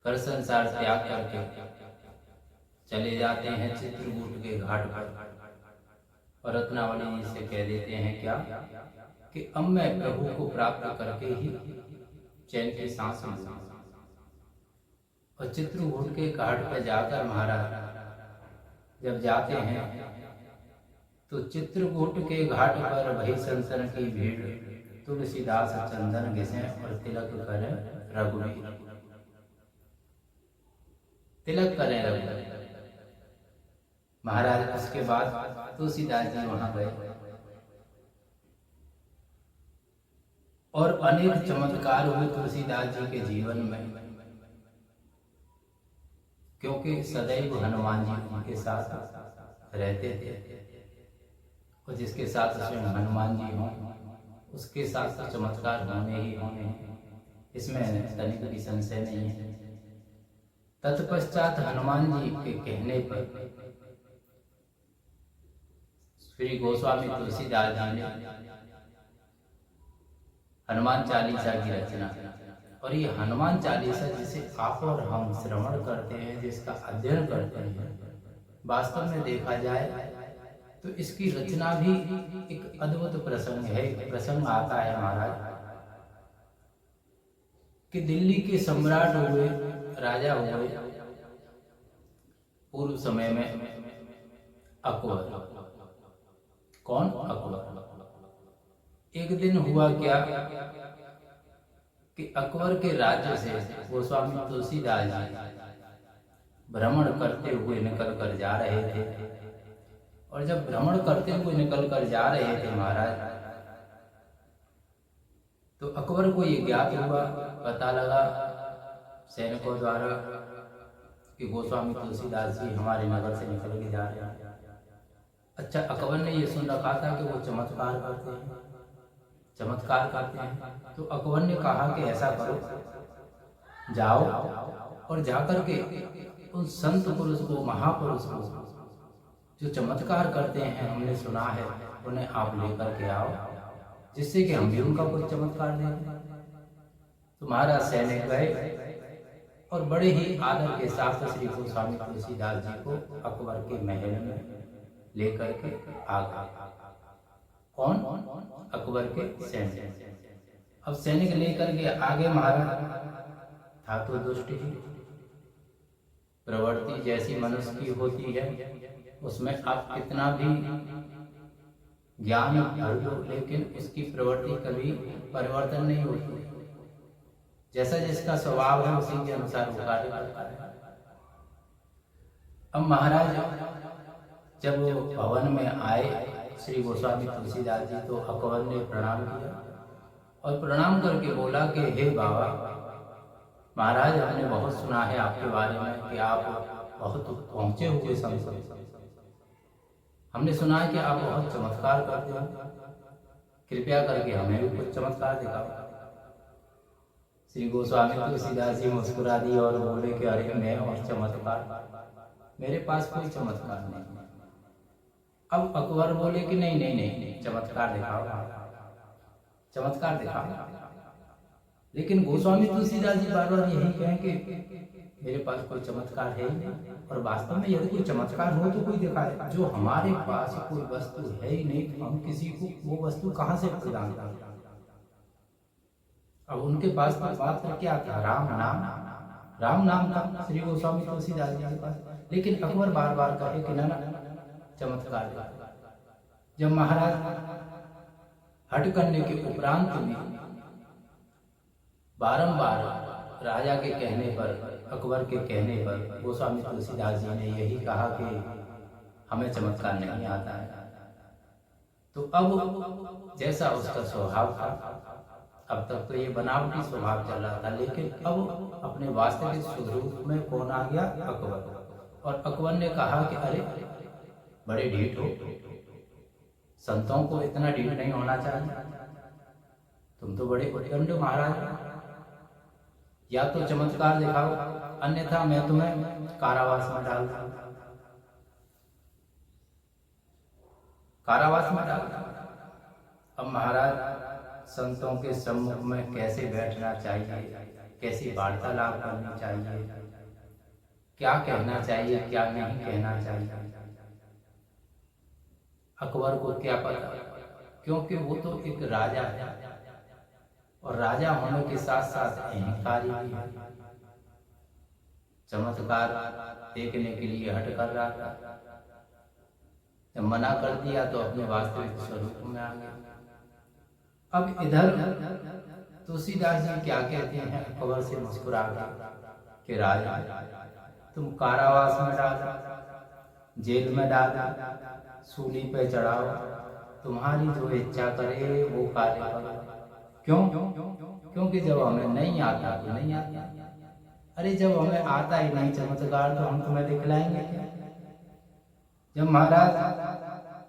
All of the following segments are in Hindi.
कर संसार त्याग करके चले जाते हैं चित्रकूट के घाट पर और रत्नावली जी से कह देते हैं क्या कि अब मैं प्रभु को प्राप्त करके ही चैन की सांस लूं। और चित्रकूट के घाट पर जाकर महाराज जब जाते हैं तो चित्रकूट के घाट पर भई संसन की भीड़, तुलसीदास चंदन घिसे और तिलक करें रघुवीर। तिलक करें रघुवीर। महाराज उसके बाद तुलसीदास जी वहां गए और अनेक चमत्कार हुए तुलसीदास जी के जीवन में, क्योंकि सदैव हनुमान जी उनके साथ रहते थे और जिसके साथ स्वयं हनुमान जी हों उसके साथ तो चमत्कार होने ही होने हैं, इसमें तनिक भी संशय नहीं है। तत्पश्चात हनुमान जी के कहने पर श्री गोस्वामी तुलसीदास जी ने हनुमान चालीसा की रचना, और ये हनुमान चालीसा जिसे आप और हम श्रवण करते हैं, जिसका अध्ययन करते हैं, वास्तव में देखा जाए तो इसकी रचना भी एक अद्भुत प्रसंग है। एक प्रसंग आता है महाराज कि दिल्ली के सम्राट हुए, राजा हुए पूर्व समय में अकबर। कौन? अकबर। एक दिन हुआ क्या कि अकबर के राज्य से गोस्वामी तुलसीदास जी भ्रमण करते हुए निकल कर जा रहे थे, और जब भ्रमण करते हुए निकल कर जा रहे थे महाराज, तो अकबर को ये ज्ञात हुआ, पता लगा सैनिकों द्वारा कि गोस्वामी तुलसीदास जी हमारे नगर से निकल के जा रहे हैं। अच्छा, अकबर ने ये सुन रखा था कि वो चमत्कार करते हैं, तो अकबर ने कहा कि ऐसा करो, जाओ और जाकर के उन संत पुरुष को, महापुरुष को जो चमत्कार करते हैं हमने सुना है, उन्हें आप लेकर के आओ, जिससे कि हम भी उनका कोई चमत्कार दें। तो महाराज सैनिक गए और बड़े ही आदर के साथ श्री गोस्वामी तुलसीदास जी को अकबर के महल में लेकर के आ गए। कौन? अकबर के सैनिक। अब सैनिक लेकर के आगे महाराज था तो दुष्ट ही, प्रवृत्ति जैसी मनुष्य की होती है, उसमें आप कितना भी ज्ञान भर लो, लेकिन उसकी प्रवृत्ति कभी परिवर्तन नहीं होती। जैसा जिसका स्वभाव है उसी के अनुसार वो कार्य करता है। अब महाराज जब वो भवन में आए श्री गोस्वामी तुलसीदास जी, तो अकबर ने प्रणाम किया और प्रणाम करके बोला कि हे बाबा महाराज, हमने बहुत सुना है आपके बारे में कि आप बहुत पहुंचे हुए संत, हमने सुना है कि आप बहुत चमत्कार करते हो, कृपया करके हमें भी कुछ चमत्कार दिखाओ। श्री गोस्वामी तुलसीदास जी मुस्कुरा दी और बोले कि अरे मैं और चमत्कार, मेरे पास कोई चमत्कार नहीं। अब अकबर बोले कि नहीं नहीं नहीं, चमत्कार दिखाओ, चमत्कार दिखाओ। लेकिन गोस्वामी तुलसीदास जी बार बार यही कहें कि मेरे पास कोई चमत्कार है ही नहीं, और वास्तव में यदि कोई चमत्कार हो तो कोई दिखाए। जो हमारे पास कोई वस्तु है ही नहीं, तो हम किसी को वो वस्तु कहाँ से प्रदान करें? अब उनके पास तो मात्र क्या था? राम नाम था श्री गोस्वामी तुलसीदास जी के पास। लेकिन अकबर बार बार कहे कि ना चमत्कार। जब महाराज हट करने के उपरांत में बारंबार राजा के कहने पर, अकबर के कहने पर गोस्वामी तुलसीदास जी ने यही कहा कि हमें चमत्कार नहीं आता है। तो अब जैसा उसका स्वभाव था, अब तक तो ये बनावटी स्वभाव चल रहा था, लेकिन अब अपने वास्तविक स्वरूप में कौन आ गया? अकबर। और अकबर ने कहा कि अरे बड़े ढीठ हो, संतों को इतना ढीठ नहीं होना चाहिए, तुम तो बड़े उद्दंड महाराज, या तो चमत्कार दिखाओ, अन्यथा मैं तुम्हें कारावास में डाल दूंगा। कारावास में डाल दूंगा। अब महाराज संतों के सम्मुख में कैसे बैठना चाहिए कैसी वार्तालाप करनी चाहिए, क्या कहना चाहिए, क्या नहीं कहना चाहिए। अकबर को क्या पता, क्योंकि वो तो एक राजा है और राजा होने के साथ साथ अहंकारी भी है। चमत्कार देखने के लिए हट कर रहा था, जब मना कर दिया तो अपने वास्तविक स्वरूप में आ गया। अब इधर तुलसीदास जी क्या कहते हैं अकबर से मुस्कुरा कि राजा तुम कारावास में डालो, जेल में डालो, सूली पे चढ़ाओ, तुम्हारी जो इच्छा करे वो कार्य करो। क्यों? क्योंकि जब हमें नहीं आता तो नहीं आता। अरे जब हमें आता ही नहीं चमत्कार तो हम तुम्हें दिखलाएंगे क्या? जब महाराज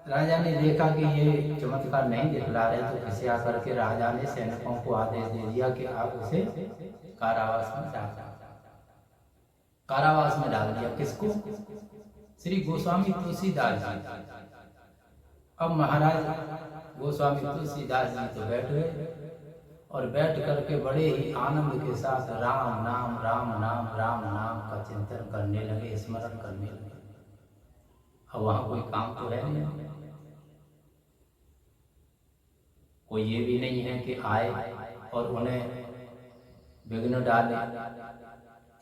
राजा ने देखा कि ये चमत्कार नहीं दिखला रहे तो किसी आकर के राजा ने सैनिकों को आदेश दे दिया कि आप उसे कारावास में डाल दो। कारावास में डाल दिया। किसको? श्री गोस्वामी तुलसीदास जी। अब महाराज गोस्वामी तुलसीदास जी तो बैठ गए और बैठ करके बड़े ही आनंद के साथ राम नाम का चिंतन करने लगे, स्मरण करने लगे। अब वहां कोई काम तो है नहीं, कोई ये भी नहीं है कि आए और उन्हें विघ्न डाले,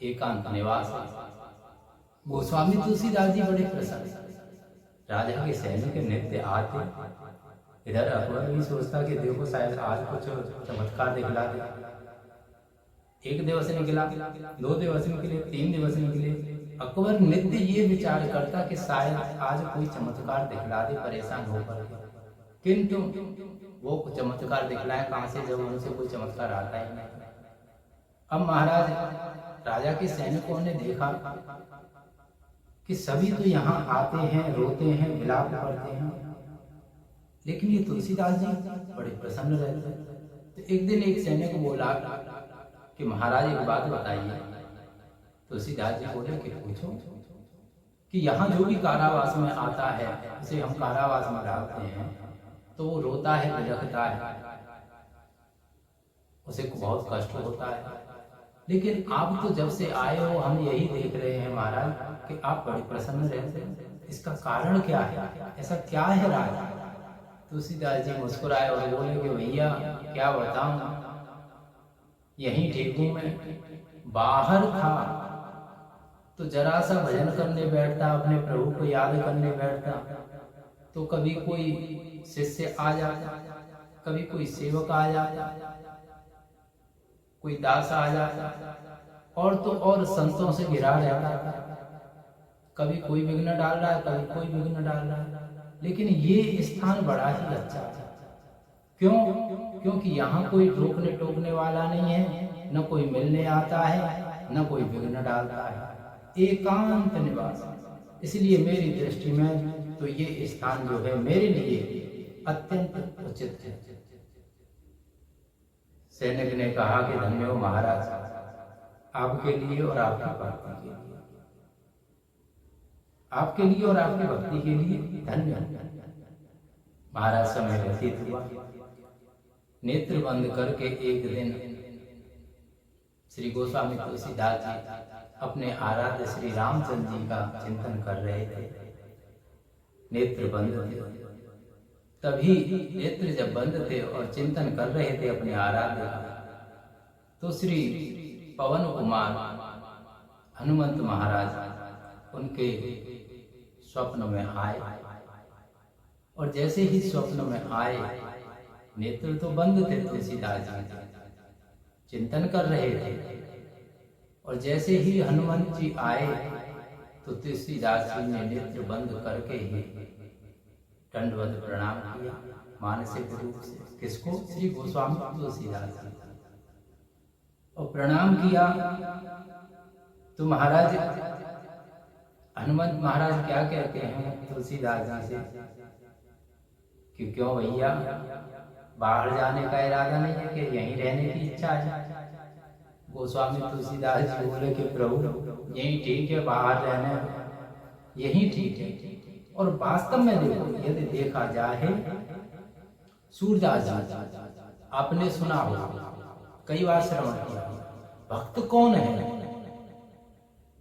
एकांत निवास है। गोस्वामी तुलसीदास जी बड़े प्रसन्न, राजा के सैनिक नित्य आते। इधर अकबर भी सोचता कि देखो शायद आज कुछ चमत्कार दिखला दे। एक दिवस निकला, 2 दिवस निकले, 3 दिवस निकले। अकबर नित्य ये विचार करता कि शायद आज कोई चमत्कार दिखला दे, परेशान होकर। किंतु वो चमत्कार दिखलाए कहां से जब उनसे कोई चमत्कार आता ही नहीं। अब महाराज राजा के सैनिकों ने देखा कि सभी तो यहाँ आते हैं, रोते हैं, विलाप करते हैं, लेकिन ये तुलसीदास जी बड़े प्रसन्न रहते। तो एक दिन एक सैनिक बोला कि महाराज एक बात बताइए। तुलसीदास जी बोले कि पूछो। कि यहाँ जो भी कारावास में आता है उसे हम कारावास में डालते हैं तो वो रोता है, बिलखता है, उसे बहुत कष्ट होता है। लेकिन आप तो जब से आए हो हम यही देख रहे हैं महाराज कि आप बड़े प्रसन्न रहते हैं, इसका कारण क्या है? ऐसा क्या है राजा? तुलसीदास जी मुस्कुराए और बोले कि भैया क्या बताऊं, यहीं ठीक हूं मैं। बाहर था तो जरा सा भजन करने बैठता, अपने प्रभु को याद करने बैठता, तो कभी कोई शिष्य आ जाता, कभी कोई सेवक आ जाता, कोई दास आ जाता, और तो और संतों से घिरा रहता था। कभी कोई विघ्न डाल रहा है, कभी कोई विघ्न डाल रहा है। लेकिन ये स्थान बड़ा ही अच्छा है। क्यों? क्योंकि यहाँ कोई रोकने टोकने वाला नहीं है, न कोई मिलने आता है, न कोई विघ्न डालता है, एकांत निवास। इसलिए मेरी दृष्टि में तो ये स्थान जो है मेरे लिए अत्यंत उचित है। सैनिक ने कहा कि धन्य हो महाराज, आपके लिए और आपकी भक्ति के लिए, आपके लिए और आपकी भक्ति के लिए धन्य। महाराज समय व्यतीत हुआ। नेत्र बंद करके एक दिन श्री गोस्वामी तुलसीदास जी अपने आराध्य श्री रामचंद्र जी का चिंतन कर रहे थे। नेत्र बंद थे। तभी नेत्र जब बंद थे और चिंतन कर रहे थे अपने आराध्य का, तो श्री पवन कुमार हनुमंत महाराज उनके स्वप्न में आए। और जैसे ही स्वप्न में आए, नेत्र तो बंद थे, तुलसीदास जी चिंतन कर रहे थे, और जैसे ही हनुमंत जी आए तो तुलसीदास जी ने नेत्र बंद करके ही दंडवत प्रणाम किया मानसिक रूप से। किसको? श्री गोस्वामी तुलसीदास जी। और प्रणाम किया तो महाराज हनुमंत महाराज क्या कहते हैं तुलसीदास जी से कि क्यों भैया, बाहर जाने का इरादा नहीं है कि यहीं रहने की इच्छा है? गोस्वामी तुलसीदास जी बोले कि प्रभु यहीं ठीक है, बाहर रहने यहीं ठीक है। और वास्तव में देखो, यदि देखा जाए, सूरदास जी आपने सुना हो, कई बार श्रवण किया, भक्त कौन है?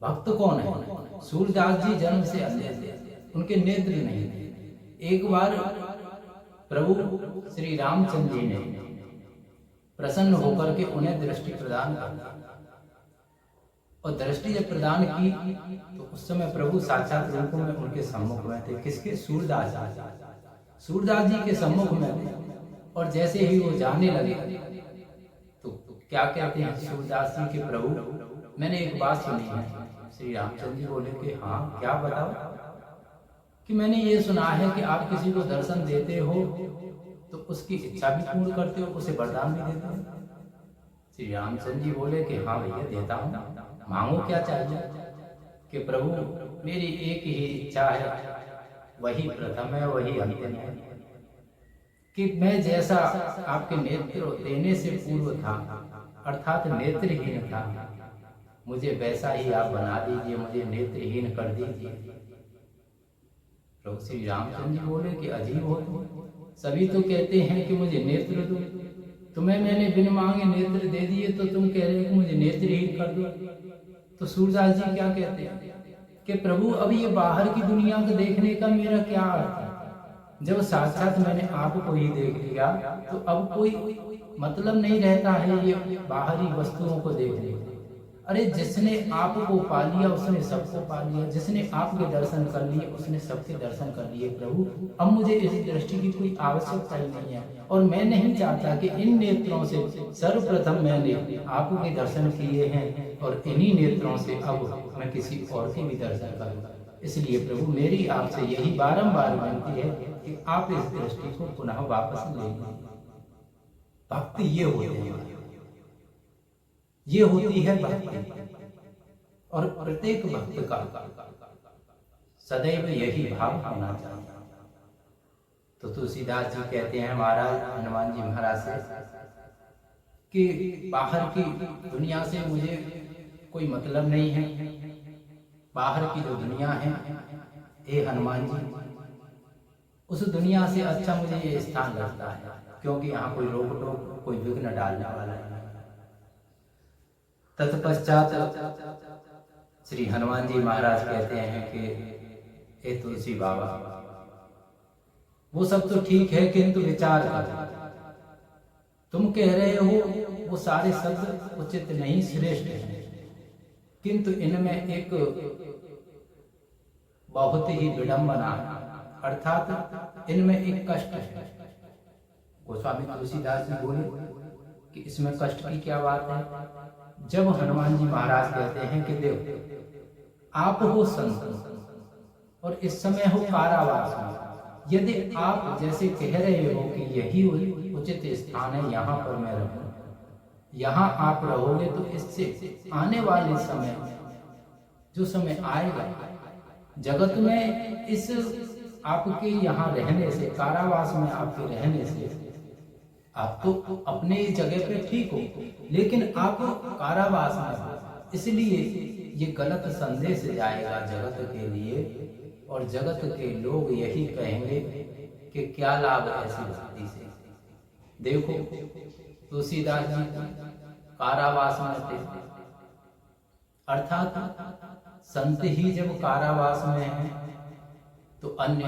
भक्त कौन है? सूरदास जी जन्म से अंधे थे, उनके नेत्र नहीं थे। एक बार प्रभु श्री रामचंद्र जी ने प्रसन्न होकर के उन्हें दृष्टि प्रदान कर दी, और दृष्टि जब प्रदान की तो उस समय प्रभु साक्षात रूप में उनके सम्मुख में थे। किसके? सूरदास जी। सूरदास जी के सम्मुख में थे, और जैसे ही वो जाने लगे तो क्या कहते हैं सूरदास जी के, प्रभु मैंने एक बात सुनी है। श्री रामचंद्र जी बोले कि हाँ, क्या बताओ? कि मैंने ये सुना है कि आप किसी को दर्शन देते हो तो उसकी इच्छा भी पूर्ण करते हो, उसे वरदान भी देते हो। श्री रामचंद्र जी बोले कि हाँ भैया, देता हूँ, मांगो क्या चाहिए। कि प्रभु मेरी एक ही इच्छा है, वही प्रथम है, वही अंतिम है, कि मैं जैसा आपके नेत्र देने से पूर्व था, अर्थात नेत्रहीन था, मुझे वैसा ही आप बना दीजिए, मुझे नेत्रहीन कर दीजिए। प्रभु श्री रामचंद्र जी बोले कि अजीब हो तुम, सभी तो कहते हैं कि मुझे नेत्र दो, तुम्हें मैंने बिन मांगे नेत्र दे दिए तो तुम कह रहे हो कि मुझे नेत्रहीन कर दो। तो सूरदास जी क्या कहते हैं कि प्रभु अब ये बाहर की दुनिया को देखने का मेरा क्या अर्थ है? जब साक्षात मैंने आपको ही देख लिया तो अब कोई मतलब नहीं रहता है ये बाहरी वस्तुओं को देखने। अरे जिसने आपको पा लिया उसने सबको पा लिया, जिसने आपके दर्शन कर लिए उसने सबके दर्शन कर लिए। प्रभु अब मुझे इस दृष्टि की कोई आवश्यकता ही नहीं है, और मैं नहीं चाहता कि इन नेत्रों से सर्वप्रथम मैंने आपके दर्शन किए हैं और इन्हीं नेत्रों से अब मैं किसी और के भी दर्शन करूँ। इसलिए प्रभु मेरी आपसे यही बारंबार विनती है कि आप इस दृष्टि को पुनः वापस ले लीजिए। भक्ति ये होती है, ये होती है भक्ति, और प्रत्येक भक्त का सदैव यही भाव होना चाहिए। तो तुलसीदास जी कहते हैं महाराज हनुमान जी महाराज से कि बाहर की दुनिया से मुझे कोई मतलब नहीं है, बाहर की जो दुनिया है हे हनुमान जी, उस दुनिया से अच्छा मुझे ये स्थान लगता है, क्योंकि यहाँ कोई रोक टोक, कोई विघ्न डालने वाला है। तत्पश्चात श्री हनुमान जी महाराज कहते हैं कि हे तुलसी बाबा, वो सब तो ठीक है, किंतु विचार करो, तुम कह रहे हो वो सारे शब्द उचित नहीं, श्रेष्ठ हैं, किंतु इनमें एक बहुत ही विडंबना है, अर्थात इनमें एक कष्ट है। गोस्वामी तुलसीदास जी बोले कि इसमें कष्ट की क्या बात है? जब हनुमान जी महाराज कहते हैं कि देखो आप हो संत और इस समय हो कारावास में, यदि आप जैसे कह रहे हो कि यही उचित स्थान है, यहाँ पर मैं रहूं, यहाँ आप रहोगे तो इससे आने वाले समय, जो समय आएगा जगत में, इस आपके यहाँ रहने से, कारावास में आपके रहने से, आप तो अपने जगह पे ठीक हो, लेकिन आप कारावास में हो, इसलिए ये गलत संदेश जाएगा जगत के लिए, और जगत के लोग यही कहेंगे कि क्या लाभ ऐसी भक्ति से। देखो तुलसीदास जी कारावास में थे, अर्थात संत ही जब कारावास में हैं तो अन्य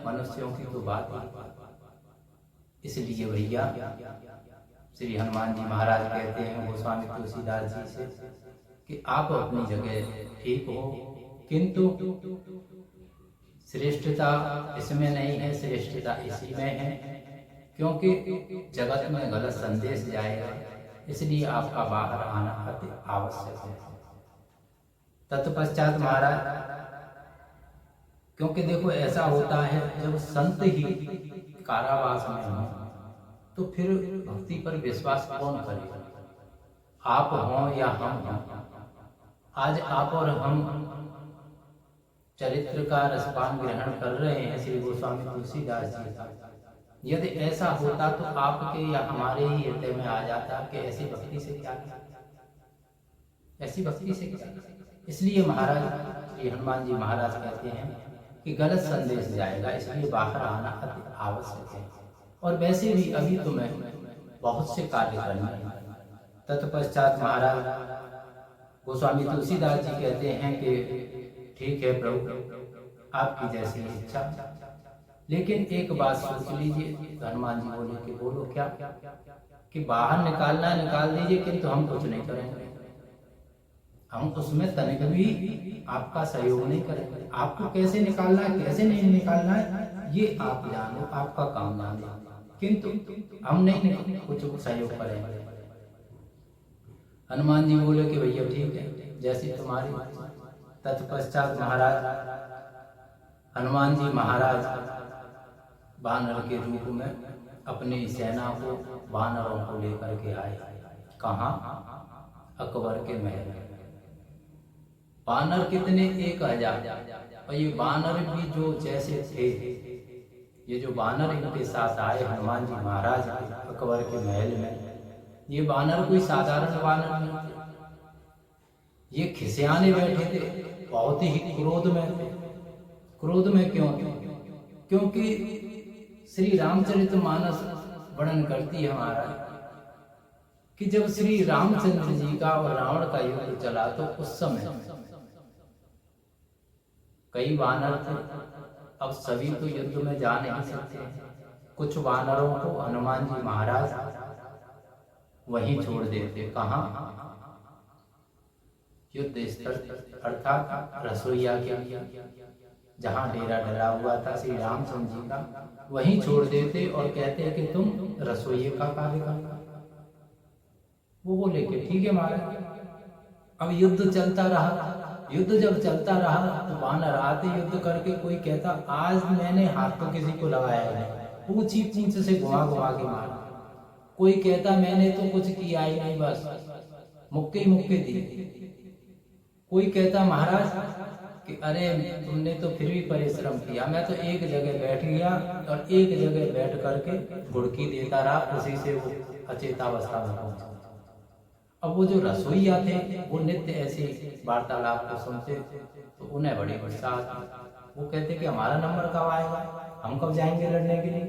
मनुष्यों की तो बात ही। इसलिए भैया श्री हनुमान जी महाराज कहते हैं गोस्वामी तुलसीदास जी से कि आप अपनी जगह ठीक हो, किंतु श्रेष्ठता इसमें नहीं है, श्रेष्ठता इसी में है, क्योंकि जगत में गलत संदेश जाएगा, इसलिए आपका बाहर आना अति आवश्यक है। तत्पश्चात महाराज, क्योंकि देखो ऐसा होता है जब संत ही कारावास में हो तो फिर भक्ति पर विश्वास कौन करेगा? आप हों या हम हों। आज आप और हम चरित्र का रसपान ग्रहण कर रहे हैं श्री गोस्वामी तुलसीदास जी का। यदि ऐसा होता तो आपके या हमारे ही हृदय में आ जाता कि ऐसी भक्ति से क्या, ऐसी भक्ति से क्या। इसलिए महाराज श्री हनुमान जी महाराज कहते हैं कि गलत संदेश जाएगा, इसलिए बाहर आना अति आवश्यक है। और वैसे भी अभी तो मैं बहुत से कार्य करने हैं, तत्पश्चात महाराज गोस्वामी तुलसीदास जी कहते हैं कि ठीक है प्रभु, आपकी जैसी इच्छा, लेकिन एक बात सोच लीजिए। तो हनुमान जी बोले कि बोलो क्या? कि बाहर निकालना है निकाल दीजिए, किंतु हम कुछ नहीं करेंगे, हम उसमें तनिक भी आपका सहयोग नहीं करेंगे। आपको कैसे निकालना है कैसे नहीं निकालना है ये आप जानो, आपका काम जानो, किंतु हम नहीं कुछ सहयोग करेंगे। हनुमान जी बोले कि भैया ठीक है, जैसी तुम्हारी। तत्पश्चात महाराज हनुमान जी महाराज वानर के रूप में अपनी सेना को, वानरों को लेकर के आए। कहाँ? अकबर के महल में। वानर कितने? 1000। और ये वानर भी जो जैसे थे, ये जो वानर इनके साथ आए हनुमान जी महाराज अकबर के महल में, ये वानर कोई साधारण वानर नहीं थे। ये खिसियाने बैठे थे, बहुत ही क्रोध में थे। क्रोध में क्यों थे? क्योंकि श्री रामचरितमानस वर्णन करती है हमारा कि जब श्री रामचंद्र जी का और रावण का युद्ध चला, तो उस समय कई वानर थे। अब सभी तो युद्ध में जा नहीं सकते, कुछ वानरों को हनुमान जी महाराज वहीं छोड़ देते। कहाँ? युद्ध स्थल अर्थात रसोईया के जहाँ डेरा डला हुआ था श्री रामचंद्र जी का, वहीं छोड़ देते और कहते कि तुम रसोइये का कार्य करना। वो बोले कि ठीक है महाराज। अब युद्ध चलता रहा। युद्ध जब चलता रहा तो वानर आते युद्ध करके, कोई कहता आज मैंने हाथ तो किसी को लगाया नहीं, पूछ ही पूछ से घुमा घुमा के मारा। कोई कहता मैंने तो कुछ किया ही नहीं, बस मुक्के ही मुक्के दिए। कोई कहता महाराज कि अरे तुमने तो फिर भी परिश्रम किया, मैं तो एक जगह बैठ गया और एक जगह बैठ करके गुड़की देता रहा, उसी से वो अचेतावस्था में पहुंचा। अब वो जो रसोईया थे वो नित्य ऐसी वार्तालाप को सुनते, तो उन्हें बड़ी गुस्सा आती। वो कहते कि हमारा नंबर कब आएगा, हम कब जाएंगे लड़ने के लिए,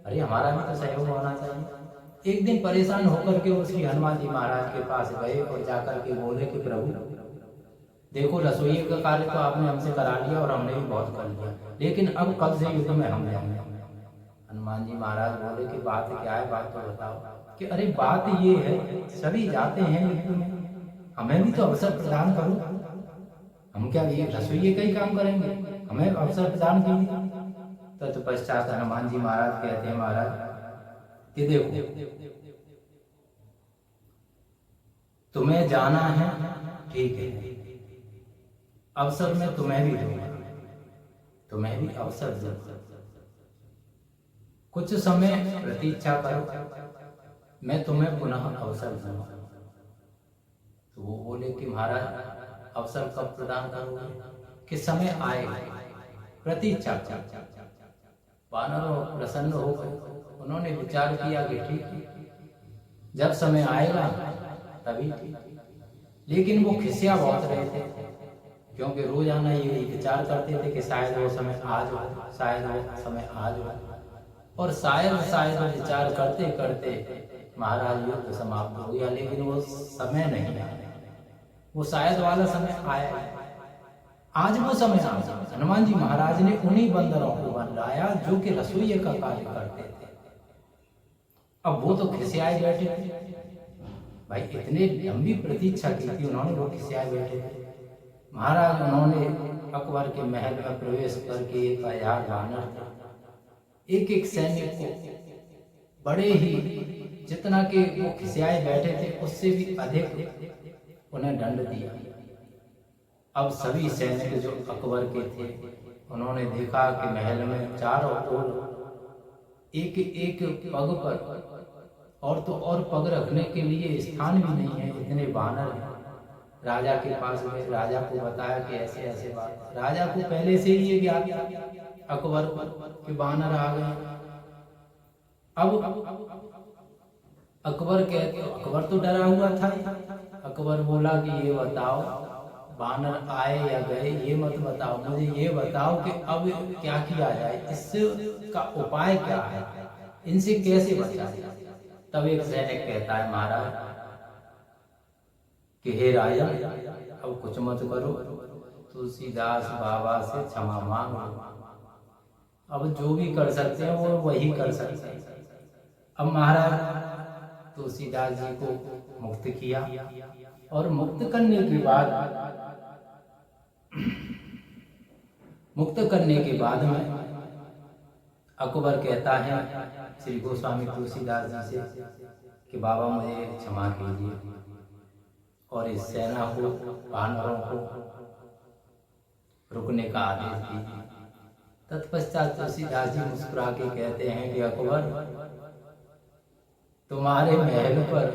अरे हमारा भी तो सहयोग होना चाहिए। एक दिन परेशान होकर के वो श्री हनुमान जी महाराज के पास गए और जाकर के बोले कि प्रभु देखो, रसोई का कार्य तो आपने हमसे करा लिया और हमने भी बहुत कर लिया, लेकिन अब कल से युद्ध में हम जाएंगे। हनुमान जी महाराज बोले कि बात क्या है, बात तो बताओ। कि अरे बात ये है, सभी जाते हैं युद्ध में, हमें भी तो अवसर प्रदान करो। हम क्या ये रसोई का ही काम करेंगे, हमें अवसर प्रदान कीजिए। तत्पश्चात हनुमान जी महाराज कहते हैं महाराज कि देखो तुम्हें जाना है ठीक है, अवसर में तुम्हें भी दूंगा, तुम्हें भी अवसर दूंगा, कुछ समय प्रतीक्षा करो, मैं तुम्हें पुनः अवसर दूंगा। तो वो बोले कि महाराज अवसर कब प्रदान करोगे, किस समय आएगा, प्रतीक्षा। वानरों प्रसन्न हो गए, उन्होंने विचार किया कि ठीक है जब समय आएगा तभी ठीक। लेकिन वो खिसिया बहुत रहे थे, क्योंकि रोजाना ये विचार करते थे कि शायद वो समय आज हो, शायद वो समय आज हो, और शायद विचार करते करते महाराज युद्ध समाप्त हो गया। लेकिन वो समय नहीं आया, वो शायद वाला समय आया। आज वो समय आ गया। हनुमान जी महाराज ने उन्हीं बंदरों को बनाया जो कि रसोई का कार्य करते थे। अब वो तो खिसियाए बैठे थे, भाई इतने लंबी प्रतीक्षा की थी उन्होंने, वो खिसियाए बैठे थे। महाराज उन्होंने अकबर के महल में प्रवेश करके 1000 वानर थे, एक एक सैनिक को बड़े ही जितना कि वो खिसियाए बैठे थे उससे भी अधिक उन्हें दंड दिया। अब सभी सैनिक जो अकबर के थे उन्होंने देखा कि महल में चारों ओर एक एक पग पर और तो और पग रखने के लिए स्थान भी नहीं है, इतने वानर हैं। राजा के पास गए, राजा को बताया कि ऐसे ऐसे बात। राजा को पहले से ही ये ज्ञात था अकबर के वानर आ गए। अब अकबर तो डरा हुआ था। अकबर बोला कि ये बताओ वानर आए या गए ये मत बताओ, मुझे ये बताओ कि अब क्या किया जाए, इसका उपाय क्या है, इनसे कैसे बचा जाए। तब एक सैनिक कहता है महाराज कि हे राजा अब कुछ मत करो, तुलसीदास बाबा से क्षमा मांगो। अब जो भी कर सकते हैं वो वही कर सकते हैं। अब महाराज तुलसीदास जी को मुक्त किया और मुक्त करने के बाद में अकबर कहता है श्री गोस्वामी तुलसीदास जी से कि बाबा मुझे क्षमा कीजिए और इस सेना को, वानरों को रुकने का आदेश दीजिए। तत्पश्चात तुलसीदास जी मुस्कुरा के कहते हैं कि अकबर, तुम्हारे महल पर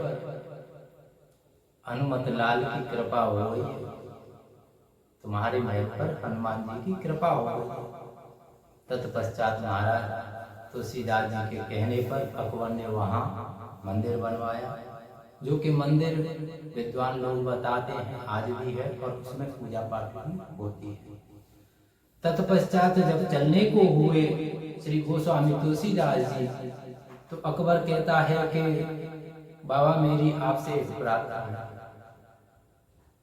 हनुमत लाल की कृपा हो गई है, तुम्हारे महल पर हनुमान जी की कृपा हो गई। तत्पश्चात महाराज तुलसीदास जी के कहने पर अकबर ने वहाँ मंदिर बनवाया, जो कि मंदिर विद्वान लोग बताते हैं आज भी है और उसमें पूजा पाठ भी होती है। तत्पश्चात जब चलने को हुए श्री गोस्वामी तुलसीदास जी, तो अकबर कहता है कि बाबा मेरी आपसे एक प्रार्थना है,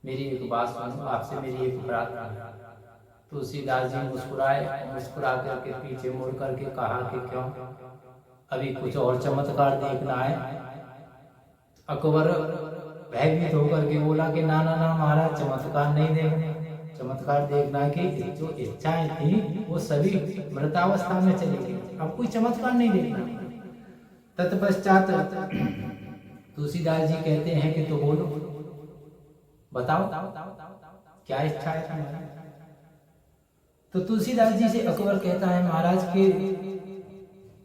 मेरी एक बात सुनो, आपसे मेरी एक प्रार्थना है। तुलसीदास जी मुस्कुरा करके पीछे मुड़ करके कहा कि क्यों, अभी कुछ और चमत्कार देखना है। अकबर भयभीत होकर के बोला कि ना ना ना महाराज, चमत्कार नहीं देखना, चमत्कार देखना कि जो इच्छाएं थी वो सभी मृतावस्था में चली गई, अब कोई चमत्कार नहीं देखना। तत्पश्चात तुलसीदास जी कहते हैं कि तो बोलो, बताओ क्या इच्छा है तुम्हारी। तो तुलसीदास जी से अकबर कहता है महाराज के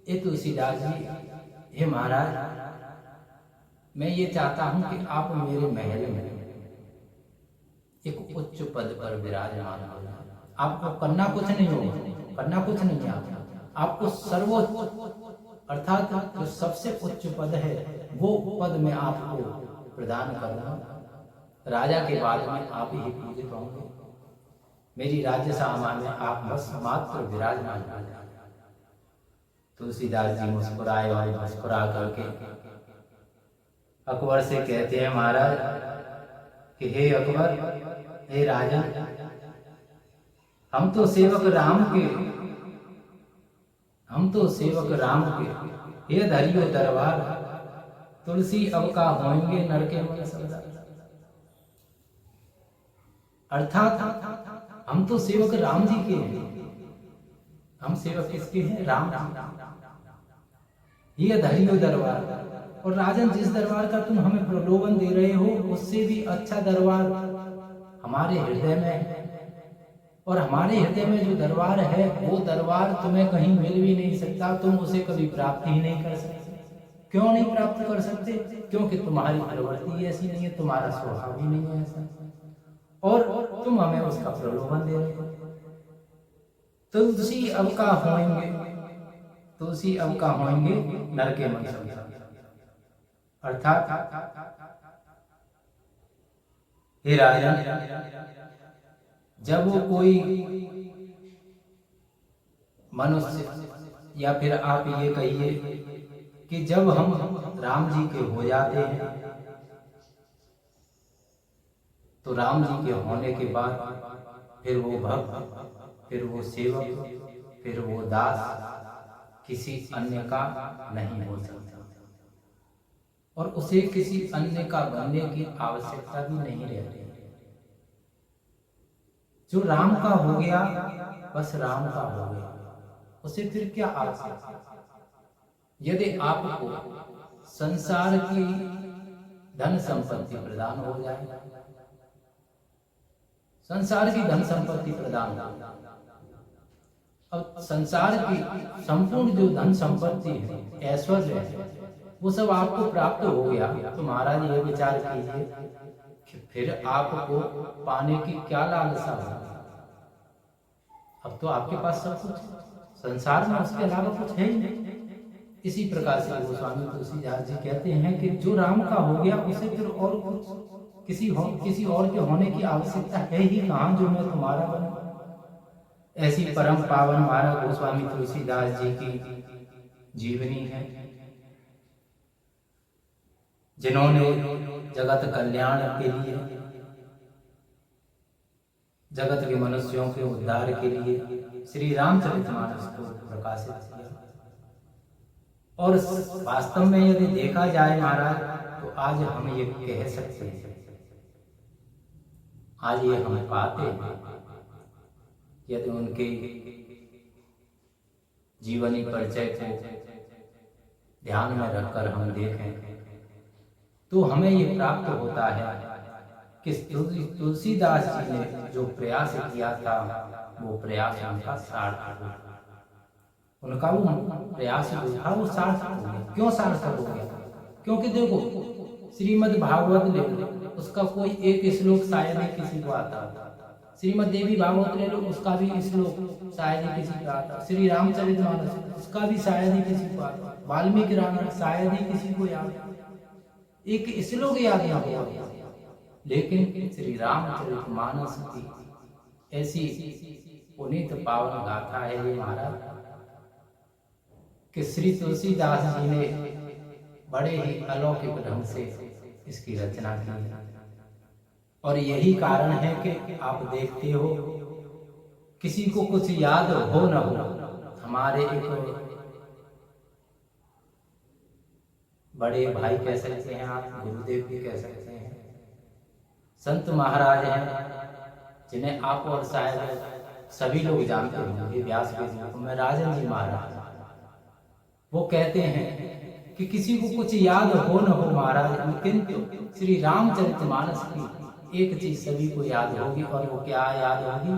ये तुलसीदास जी, हे महाराज मैं ये चाहता हूं कि आप मेरे महल में एक उच्च पद पर विराजमान हो जाए। आपको करना कुछ नहीं होगा, करना कुछ नहीं आता, आपको सर्वोच्च अर्थात जो सबसे उच्च पद है वो पद में आपको प्रदान करना। राजा के बाद में आप ही पूजित होंगे, मेरी राज्य सभा में आप बस मात्र विराजमान हो जाए। तुलसीदास जी मुस्कुराए और मुस्कुरा करके अकबर से कहते हैं महाराज कि हे अकबर, हे राजा, हम तो सेवक राम के हे धरियो दरबार, तुलसी अब का होंगे नर के मन सरदार। अर्थात हम तो सेवक राम जी के हैं। हम सेवक किसके हैं? राम जी। ये धरियो दरबार, और राजन जिस दरबार का तुम हमें प्रलोभन दे रहे हो उससे भी अच्छा दरबार हमारे हृदय में है, और हमारे हृदय में जो दरबार है वो दरबार तुम्हें कहीं मिल भी नहीं सकता, तुम उसे कभी प्राप्त ही नहीं कर सकते। क्यों नहीं प्राप्त कर सकते? क्योंकि तुम्हारी प्रवृत्ति ऐसी नहीं है, तुम्हारा स्वभाव ही नहीं है ऐसा, और तुम हमें उसका प्रलोभन दे रहे हो। तुलसी अब का होंगे नर के मन सरदार। अर्थात हे राजा, जब वो कोई मनुष्य, या फिर आप ये कहिए कि जब हम राम जी के हो जाते हैं तो राम जी के होने के बाद फिर वो भक्त, फिर वो सेवक, फिर वो दास किसी अन्य का नहीं हो सकता, और उसे किसी अन्य का बनने की आवश्यकता भी नहीं रहती। जो राम का हो गया बस राम का हो गया, उसे फिर क्या आवश्यकता। यदि आपको संसार की धन संपत्ति प्रदान हो जाए, संसार की धन संपत्ति प्रदान हो, अब संसार की संपूर्ण जो धन संपत्ति है, ऐश्वर्य है, वो सब आपको प्राप्त हो गया, तो महाराज ये विचार कीजिए कि फिर आपको पाने की क्या लालसा होगी। अब तो आपके पास सब कुछ संसार में, उसके अलावा कुछ है ही नहीं। इसी प्रकार से गोस्वामी तुलसीदास जी कहते हैं कि जो राम का हो गया उसे फिर और कुछ किसी और के होने की आवश्यकता है ही कहाँ, जो मैं तुम्हारा बनूं। ऐसी परम पावन महाराज गोस्वामी तुलसीदास जी की जीवनी है। जिन्होंने जगत कल्याण के लिए, जगत के मनुष्यों के उद्धार के लिए श्री रामचरितमानस को प्रकाशित किया। और वास्तव में यदि देखा जाए महाराज, तो आज हम ये कह सकते हैं, आज ये हम पाते हैं, यदि उनके जीवनी परिचय को ध्यान में रखकर हम देखें तो हमें ये प्राप्त होता है कि तुलसीदास जी ने जो प्रयास किया था वो प्रयास उनका सार्थक हुआ। उनका वो प्रयास जो था वो सार्थक हो गया। क्यों सार्थक हो गया? क्योंकि देखो श्रीमद् भागवत ले लो, उसका कोई एक श्लोक शायद ही किसी को आता था। श्रीमद् देवी भागवत ले लो, उसका भी श्लोक शायद ही किसी को आता। श्री रामचरितमानस उसका भी शायद ही किसी को आता। वाल्मीकि रामायण शायद ही किसी को याद, एक श्लोक याद ना हो। लेकिन श्री रामचरितमानस की ऐसी पुनीत पावन गाथा है ये महाराज कि श्री तुलसीदास जी ने बड़े ही अलौकिक ढंग से इसकी रचना की। और यही कारण है कि आप देखते हो किसी को कुछ याद हो न हो, हमारे एक बड़े भाई कह सकते हैं आप, गुरुदेव भी कह सकते हैं, संत महाराज हैं जिन्हें आप और शायद सभी लोग जानते होंगे, व्यास के रूप में राजन जी महाराज। वो कहते हैं कि किसी को कुछ याद हो न हो महाराज, किंतु श्री रामचरितमानस की एक चीज सभी को याद होगी। और वो क्या याद होगी?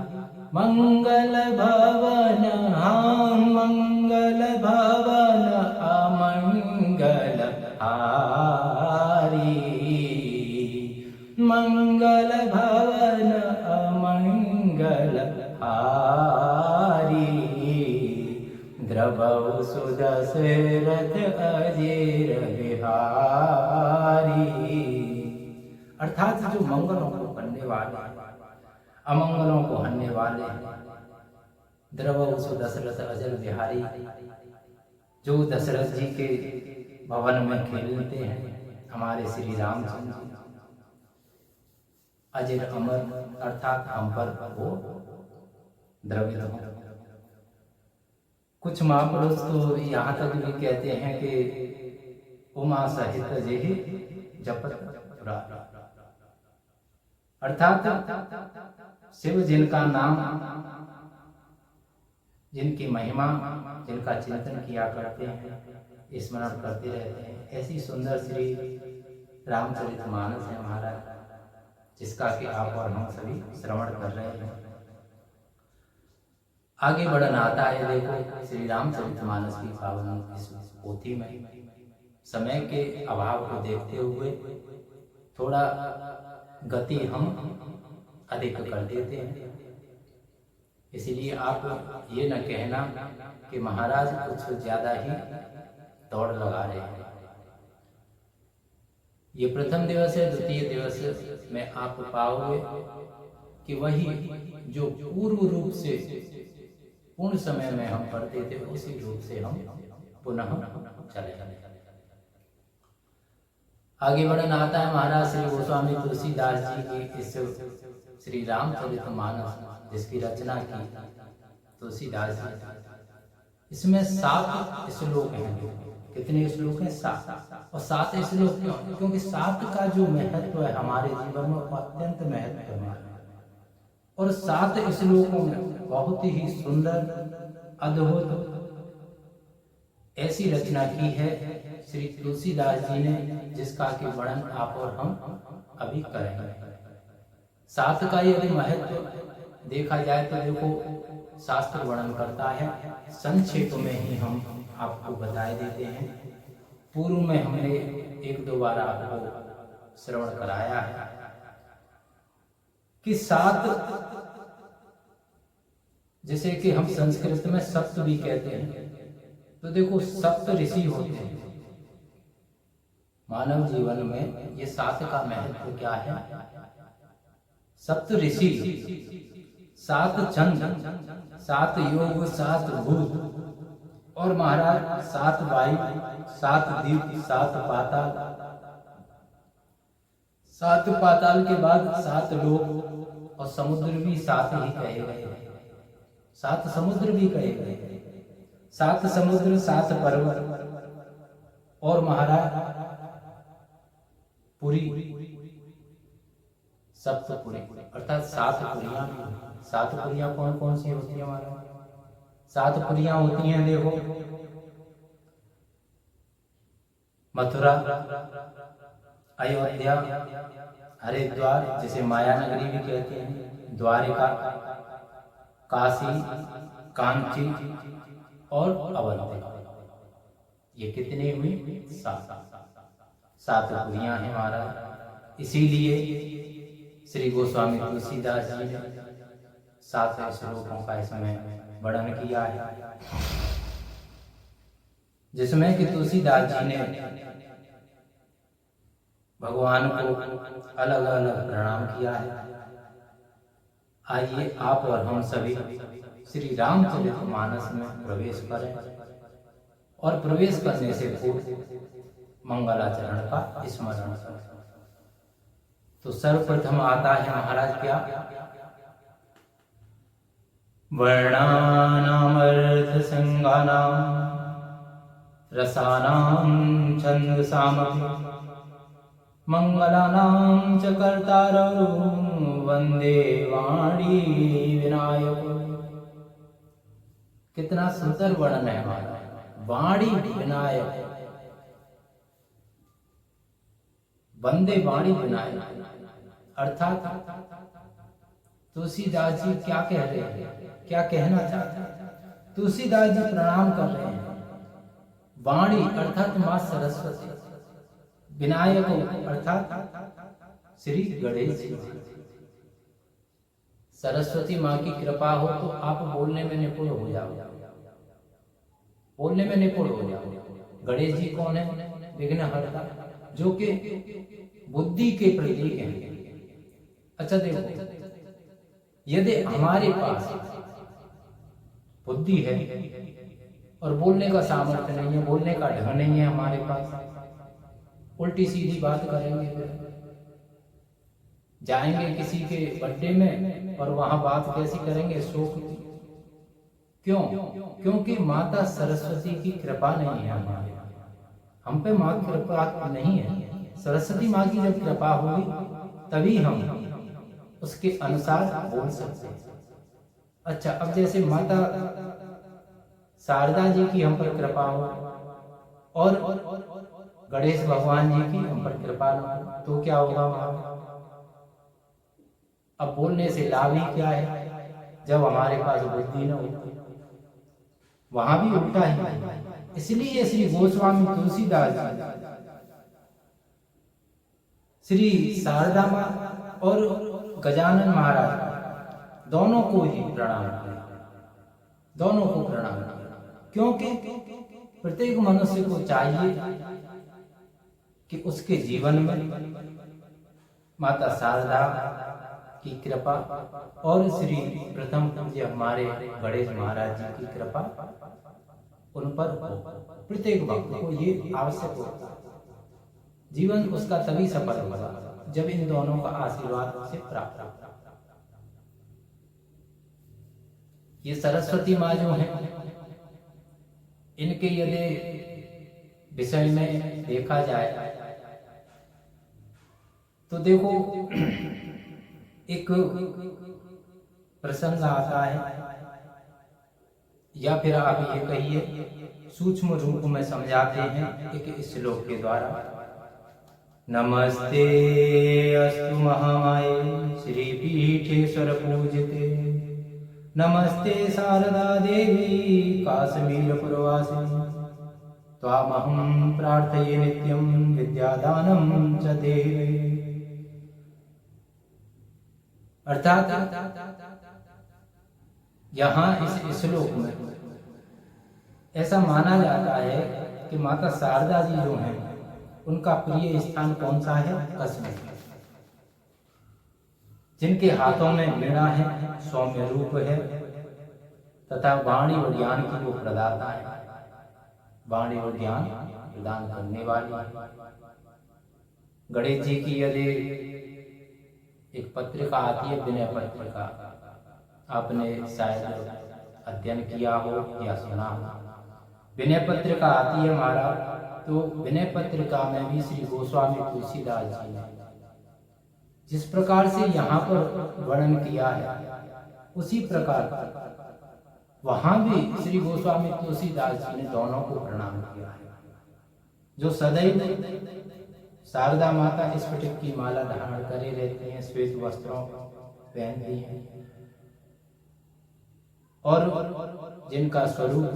मंगल भवन मंगल भवन अमंगल हारी, मंगल भवन अमंगल हारी, द्रवौ सुदशरथ अजीर बिहारी। अर्थात जो मंगलों को करने वाले, अमंगलों को हरने वाले, द्रवौ सुदशरथ अजर बिहारी, जो दशरथ जी के भवन में खेलते हैं हमारे श्री रामचंद्र जी, अजर अमर अर्थात हम पर वो द्रवित हो। कुछ महापुरुष तो यहाँ तक भी कहते हैं कि उमा सहित जेहि जपत पुराण, अर्थात शिव जिनका नाम, जिनकी महिमा, जिनका चिंतन किया करते हैं, स्मरण करते रहते हैं, ऐसी सुंदर श्री रामचरितमानस है महाराज, जिसका कि आप और हम सभी श्रवण कर रहे हैं। आगे बढ़ना आता है। देखो श्री रामचरितमानस की पावन इस पोथी में समय के अभाव को देखते हुए थोड़ा गति हम अधिक कर देते हैं, इसलिए आप ये न कहना कि महाराज कुछ ज्यादा ही दौड़ लगा रहे हैं। ये प्रथम दिवस है, द्वितीय दिवस में आप पाओगे कि वही जो पूर्व रूप से पूर्ण समय में हम पढ़ते थे उसी रूप से हम पुनः चले। आगे बढ़ना आता है महाराज श्री गोस्वामी तुलसीदास जी की इस श्री रामचरितमानस जिसकी रचना की तुलसीदास जी, इसमें 7 श्लोक हैं। कितने श्लोक हैं? 7। और 7 श्लोक क्यों? क्योंकि 7 का जो महत्व है हमारे जीवन में अत्यंत महत्व है। और 7 श्लोकों में बहुत ही सुंदर अद्भुत ऐसी रचना की है श्री तुलसीदास जी ने, जिसका कि वर्णन आप और हम अभी करेंगे। 7 का यदि महत्व देखा जाए तो देखो शास्त्र वर्णन करता है, संक्षेप में ही हम आपको बताए देते हैं। पूर्व में हमने 1-2 बार आपको श्रवण कराया है कि 7, जैसे कि हम संस्कृत में सप्त भी कहते हैं, तो देखो 7 ऋषि होते हैं मानव जीवन में। ये 7 का महत्व क्या है? 7 ऋषि, 7 चंद्र, 7 योग, 7 भूत, और महाराज 7 वायु, 7 दीप, 7 पाताल, सात पाताल के बाद सात लोक और समुद्र भी सात ही कहे गए, सात समुद्र भी कहे गए, सात समुद्र, सात पर्वत और महाराज पुरी, सप्तपुरी अर्थात सात पुरियां। सात पुरियां कौन कौन सी होती है महाराज? सात पुरियां होती हैं, देखो, मथुरा, अयोध्या, हरिद्वार जिसे माया नगरी भी कहते हैं, द्वारिका, काशी, कांची और अवंतिका। ये कितने हुई? सात। सात पुरियां हैं महाराज। इसीलिए श्री गोस्वामी तुलसीदास जी ने 7 श्लोकों का इसमें वर्णन किया है, जिसमें कि तुलसीदास जी ने भगवान को अलग अलग प्रणाम किया है। आइए आप और हम सभी श्री रामचरितमानस में प्रवेश करें और प्रवेश करने से पूर्व मंगलाचरण का स्मरण करें। तो सर्वप्रथम आता है महाराज क्या? वर्णानामर्थ संज्ञानाम रसानां छंदसामपि मंगलानां च कर्तारौ वंदे वाणी विनायक। कितना सुंदर वर्णन है हमारा, वाणी विनायक, वंदे वाणी विनायक। अर्थात तुलसीदास जी क्या कह रहे हैं, क्या कहना चाहते हैं? तुलसीदास जी प्रणाम कर रहे हैं। वाणी अर्थात मां सरस्वती, विनायक अर्थात श्री गणेश जी। सरस्वती माँ की कृपा हो तो आप बोलने में निपुण हो जाओ, बोलने में निपुण हो जाओ। गणेश जी कौन है? विघ्नहर्ता, जो कि बुद्धि के प्रतीक हैं। अच्छा देखो, यदि हमारे पास बुद्धि है और बोलने का सामर्थ्य नहीं है, बोलने का ढंग नहीं है हमारे पास, उल्टी सीधी बात करेंगे, फिर जाएंगे किसी के बर्थडे में और वहां बात कैसी करेंगे? शोक की। क्यों? क्योंकि माता सरस्वती की कृपा नहीं है हमारे, हम पे माँ की कृपा नहीं है। सरस्वती माँ की जब कृपा होगी तभी हम उसके अनुसार बोल सकते हैं। अच्छा, अब जैसे माता शारदा जी की हम पर कृपा हो और गणेश भगवान जी की हम पर कृपा हो तो क्या होगा वहां? अब बोलने से लाभ ही क्या है जब हमारे पास बुद्धि न हो? वहां भी उल्टा ही है। इसलिए श्री गोस्वामी तुलसीदास जी श्री शारदा माँ और गजानन महाराज दोनों को ही प्रणाम किया, दोनों को प्रणाम किया। क्योंकि प्रत्येक मनुष्य को चाहिए कि उसके जीवन में माता शारदा की कृपा और श्री प्रथम पूज्य हमारे गणेश महाराज जी की कृपा उन पर हो। प्रत्येक भक्त को ये आवश्यक होता है। जीवन उसका तभी सफल होगा जब इन दोनों का आशीर्वाद से प्राप्त होगा। ये सरस्वती माँ जो है, इनके यदि विषय में देखा जाए तो देखो, एक प्रसंग आता है, या फिर आप ये कहिए सूक्ष्म रूप में समझाते हैं एक श्लोक के द्वारा। नमस्ते अस्तु महामाये श्रीपीठेश्वर पूजिते, नमस्ते शारदा देवी काश्मीर पुरवासिनी, त्वामहं प्रार्थये नित्यं विद्यादानं च देहि। अर्थात यहाँ इस श्लोक में ऐसा माना जाता है कि माता शारदा जी जो हैं उनका प्रिय स्थान कौन सा है? कश्मीर। जिनके हाथों में वीणा है, सौम्य रूप है तथा वाणी और ज्ञान की वो प्रदाता है, वाणी और ज्ञान प्रदान करने वाली। गणेश जी की यदि एक पत्रिका आती है, विनय पत्रिका, आपने शायद अध्ययन किया हो या सुना हो। विनय पत्रिका आती है महाराज, तो विनय पत्रिका में भी श्री गोस्वामी तुलसीदास जी ने जिस प्रकार से यहाँ पर वर्णन किया है, उसी प्रकार वहां भी श्री गोस्वामी तुलसीदास जी ने दोनों को प्रणाम किया है। जो सदैव शारदा माता स्फटिक की माला धारण करे रहती हैं, श्वेत वस्त्रों पहनती हैं, और जिनका स्वरूप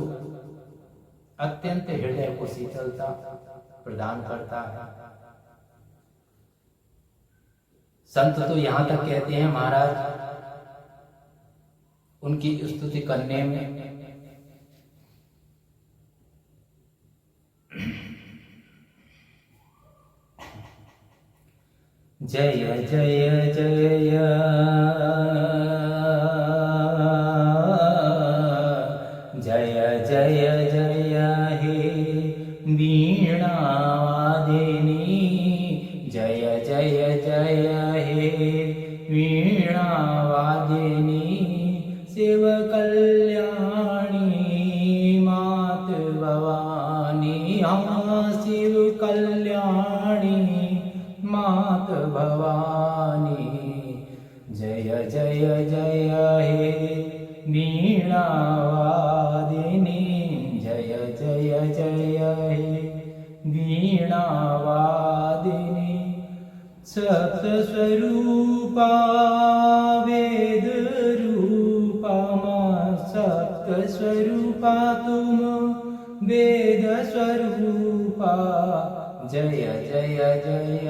अत्यंत हृदय को शीतलता प्रदान करता है। संत तो यहाँ तक कहते हैं महाराज, उनकी स्तुति करने में जय जय जय जय जय जय हे वीणा वादिनी, जय जय जय हे वीणा वादिनी, शिव कल्याणी मात भवानी, हाँ शिव कल्याणी मात भवानी, जय जय जय हे वीणा वादिनी, जय जय जय हे वीणा वादिनी, सप्त स्वरूपा वेद रूपा, सप्त स्वरूपा तुम वेद स्वरूपा, जय जय जय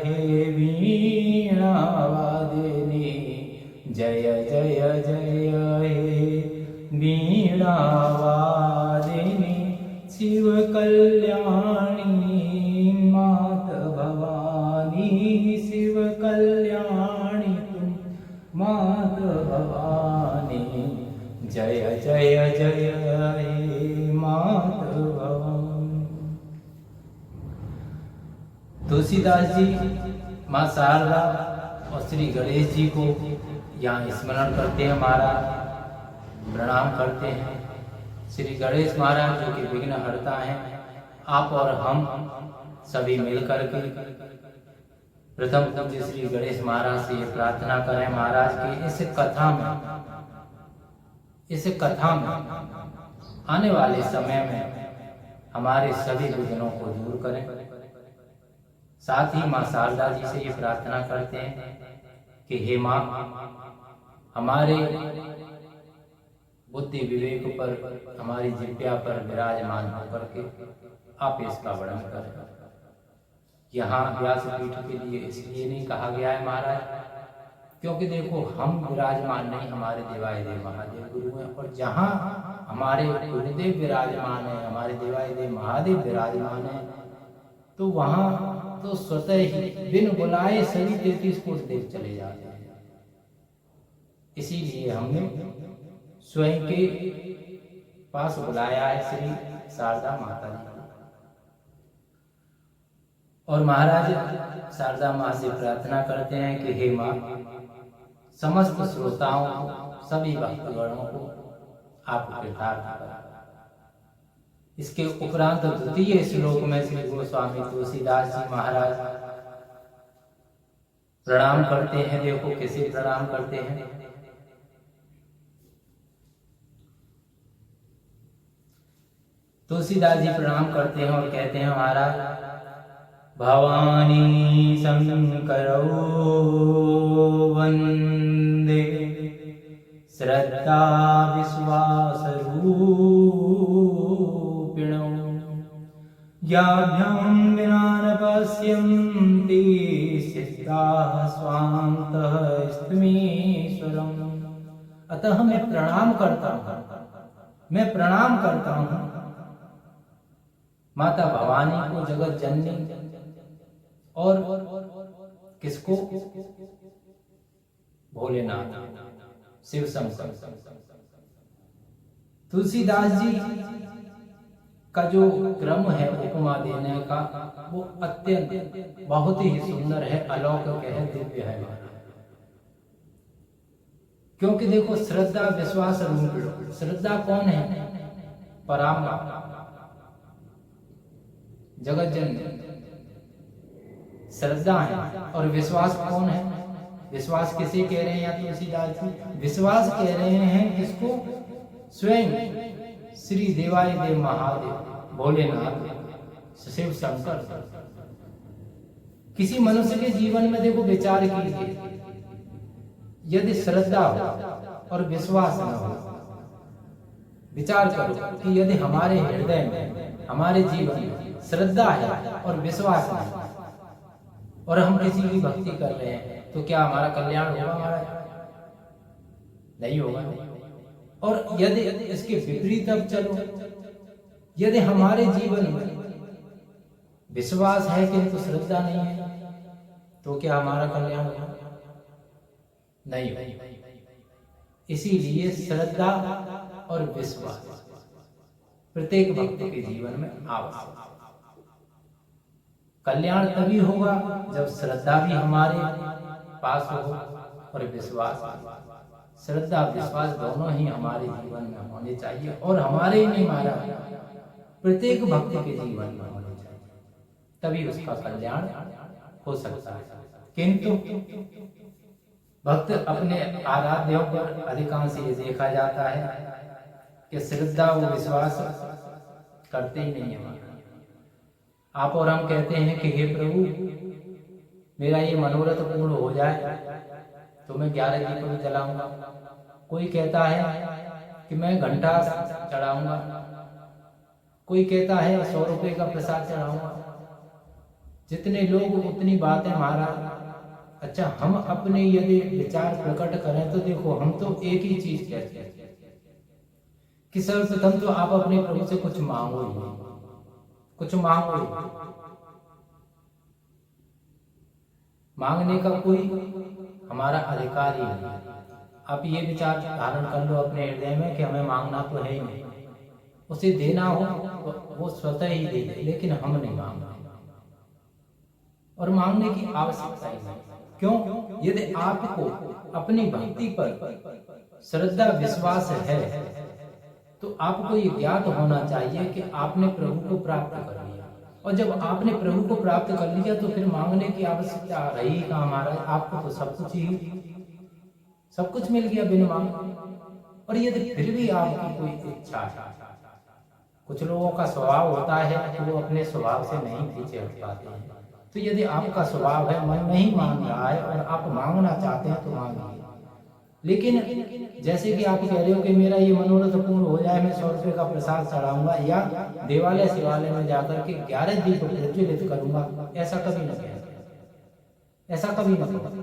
हे वीणा वादिनी, जय जय जय हे वीणा वादिनी, शिव कल्याणी मात भवानी, शिव कल्याणी तुम मात भवानी, जय जय जय हे मात भवानी। तुलसीदास जी माँ शारदा और श्री गणेश जी को यहाँ स्मरण करते हैं महाराज, प्रणाम करते हैं। श्री गणेश महाराज जो कि विघ्न हरता हैं, आप और हम सभी मिलकर के प्रथम पूज्य श्री गणेश महाराज से ये प्रार्थना करें महाराज की इस कथा में आने वाले समय में हमारे सभी विघ्नों को दूर करें। साथ ही माँ शारदा जी से ये प्रार्थना करते हैं कि हे माँ, हमारे बुद्धि विवेक पर, हमारी जिह्वा पर विराजमान होकर के आप इसका वर्णन करें। यहाँ व्यासपीठ के लिए इसलिए नहीं कहा गया है महाराज, क्योंकि देखो हम विराजमान नहीं, हमारे देवादिदेव महादेव गुरु हैं, और जहाँ हमारे गुरुदेव विराजमान है, हमारे देवादिदेव महादेव विराजमान है, तो वहाँ तो स्वतः ही बिन बुलाए सभी 33 कोटि देव चले जाते हैं। इसीलिए हमने स्वयं के पास बुलाया है श्री शारदा माता जी को। और महाराज शारदा माँ से प्रार्थना करते हैं कि हे माँ, समस्त श्रोताओं को, सभी भक्तगणों को आप कृतार्थ करें। इसके उपरांत द्वितीय श्लोक में श्री गोस्वामी तुलसीदास जी महाराज प्रणाम करते हैं। देखो कैसे प्रणाम करते हैं। तुलसीदास जी प्रणाम करते हैं और कहते हैं महाराज, भवानी शंकरौ वंदे श्रद्धा विश्वास रूपिणौ, याभ्यां विना न पश्यन्ति सिद्धाः स्वान्तः स्त्मीश्वरम्। अतः मैं प्रणाम करता हूँ माता भवानी को, जगत जननी, और किसको? भोलेनाथ, शिव शंकर। तुलसीदास जी का जो क्रम है उपमा देने का, वो अत्यंत बहुत ही सुंदर है, अलौकिक है, दिव्य है। क्योंकि देखो, श्रद्धा विश्वास रूप, श्रद्धा कौन है? पराम्बा जगत जननी श्रद्धा है। और विश्वास कौन है? विश्वास किसे कह रहे हैं या तुलसीदास जी? विश्वास कह रहे हैं किसको? स्वयं श्री देवाय देव महादेव भोलेनाथ शिव शंकर। किसी मनुष्य के जीवन में देखो, विचार कीजिए, यदि श्रद्धा हो और विश्वास न हो, विचार करो कि यदि हमारे हृदय में, हमारे जीवन में श्रद्धा है और विश्वास नहीं, और हम किसी की भक्ति कर रहे हैं, तो क्या हमारा कल्याण होगा? हमारा नहीं होगा। और यदि इसके विपरीत अब चलो, यदि हमारे जीवन में विश्वास है किंतु श्रद्धा नहीं है, तो क्या हमारा कल्याण होगा? नहीं होगा। इसीलिए श्रद्धा और विश्वास प्रत्येक भक्त के जीवन में आवश्यक। कल्याण तभी होगा जब श्रद्धा भी हमारे पास हो और विश्वास। श्रद्धा विश्वास दोनों ही हमारे जीवन में होने चाहिए, और हमारे ही नहीं, हमारा प्रत्येक भक्त के जीवन में होने चाहिए, तभी उसका कल्याण हो सकता है। किंतु भक्त अपने आराध्यों पर अधिकांश ये देखा जाता है कि श्रद्धा व विश्वास करते ही नहीं है। आप और हम कहते हैं कि हे प्रभु, मेरा ये मनोरथ पूर्ण हो जाए तो मैं 11 दीप जलाऊंगा। कोई कहता है कि मैं घंटा चढ़ाऊंगा, कोई कहता है 100 रुपए का प्रसाद चढ़ाऊंगा। जितने लोग उतनी बातें महाराज। अच्छा, हम अपने यदि विचार प्रकट करें तो देखो, हम तो एक ही चीज कहते हैं कि सर्वप्रथम तो आप अपने प्रभु से कुछ मांगो ही, कुछ मांगो ही। मांगने का कोई हमारा अधिकार ही नहीं। आप ये विचार धारण कर लो अपने हृदय में कि हमें मांगना तो है ही नहीं, उसे देना हो तो वो स्वतः ही दे दे, लेकिन हम नहीं मांगना, और मांगने की आवश्यकता ही नहीं। क्यों? यदि आपको अपनी भक्ति पर श्रद्धा विश्वास है तो आपको ये ज्ञात होना चाहिए कि आपने प्रभु को प्राप्त कर लिया, और जब आपने प्रभु को प्राप्त कर लिया तो फिर मांगने की आवश्यकता रही कहाँ महाराज? आपको तो सब कुछ मिल गया बिना मांगे। और यदि फिर भी आपकी कोई इच्छा है, कुछ लोगों का स्वभाव होता है कि वो अपने स्वभाव से नहीं पीछे हट पाते हैं, तो यदि आपका स्वभाव है मन नहीं मांग रहा है और आप मांगना चाहते हैं तो मांगिए। लेकिन जैसे कि आप कह रहे हो कि मेरा ये मनोरथ पूर्ण हो जाए, मैं 100 रुपए का प्रसाद चढ़ाऊंगा या देवालय शिवालय में जाकर के 11 दीप प्रज्वलित करूंगा, ऐसा कभी न करें, ऐसा कभी न करें,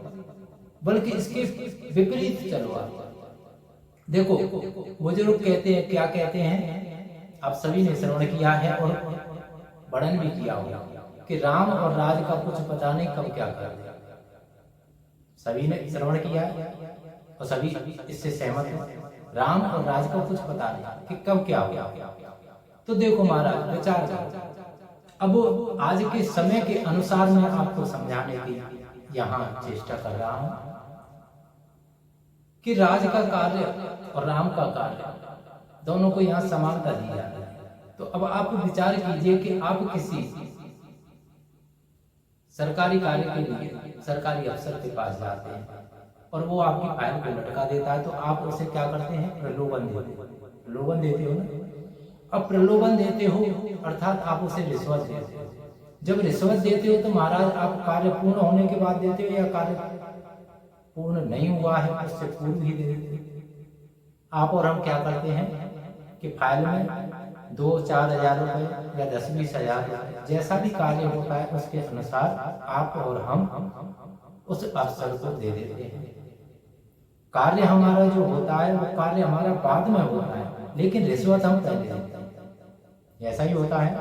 बल्कि इसके विपरीत चलो। आप देखो, बुजुर्ग कहते हैं, क्या कहते हैं, आप सभी ने श्रवण किया है और वर्णन भी किया होगा कि राम और राज का कुछ पता नहीं कब क्या कर दिया। सभी ने श्रवण किया है और सभी इससे सहमत हैं। राम और राज का कुछ पता नहीं कि कब क्या हुआ। तो देखो महाराज, विचार करो। अब आज के समय के अनुसार मैं आपको समझाने की यहाँ चेष्टा कर रहा हूँ कि राज का कार्य और राम का कार्य दोनों को यहाँ समानता दी जाती है। तो अब आप विचार कीजिए कि आप किसी सरकारी कार्य के लिए सरकारी अफसर के पास जाते हैं और वो आपकी फाइल को लटका देता है, तो आप उसे क्या करते हैं? प्रलोभन देते हो, प्रलोभन देते हो ना। अब प्रलोभन देते हो अर्थात आप उसे रिश्वत देते हो। जब रिश्वत देते हो तो महाराज आप कार्य पूर्ण होने के बाद देते हो या कार्य पूर्ण नहीं हुआ है उससे पूर्व ही दे देते हो। आप और हम क्या करते हैं कि फाइल में 2-4 हजार रुपए या 10-20 हजार रुपए, जैसा भी कार्य होता है उसके अनुसार आप और हम उस अफसर को दे देते हैं। कार्य हमारा जो होता है वो कार्य हमारा बाद में होता है, लेकिन रिश्वत हम पहले देते हैं। ऐसा ही होता है।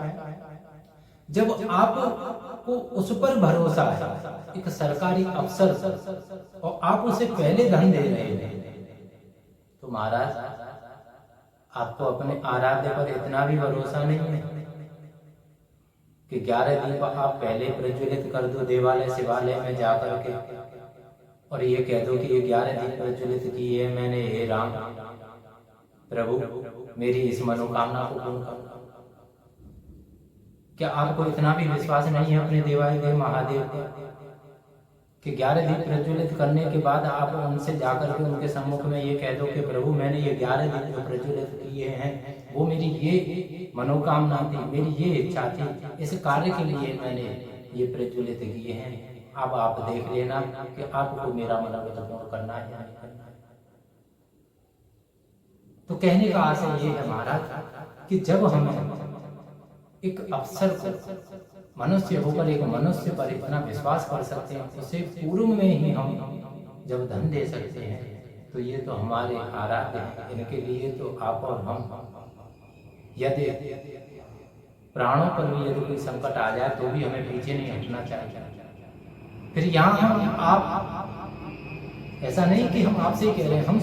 जब आपको उस पर भरोसा है, एक सरकारी अफसर पर, और आप उसे पहले धन दे रहे हैं, तो महाराज आपको अपने आराध्य पर इतना भी भरोसा नहीं है कि 11 दीप आप पहले प्रज्वलित कर दो देवालय शिवालय में जाकर के, और ये कह दो कि ये 11 दीप प्रज्वलित किए मैंने, हे राम प्रभु मेरी इस मनोकामना को पूर्ण कर। क्या आपको इतना भी विश्वास नहीं है अपने देवालय महादेव पर कि 11 दीप प्रज्वलित करने के बाद आप उनसे जाकर के उनके सम्मुख में ये कह दो कि प्रभु मैंने ये 11 दीप जो प्रज्वलित किए हैं वो मेरी ये मनोकामना थी, मेरी ये इच्छा थी, इस कार्य के लिए मैंने ये प्रज्वलित किए हैं, अब आप देख लेना कि आपको मेरा मनोरथ पूर्ण करना है या नहीं करना है। तो कहने का आशय ये है महाराज कि जब हम एक अवसर को मनुष्य होकर एक मनुष्य पर इतना विश्वास कर सकते हैं, उसे पूर्व में ही हम जब धन दे सकते हैं, तो ये तो हमारे आराध्य हैं। इनके लिए तो आप और हम, यदि प्राणों पर भी यदि कोई संकट आ जाए तो भी हमें पीछे नहीं हटना चाहिए। फिर यहाँ हम आप ऐसा नहीं कि हम आपसे ही कह रहे हैं, हम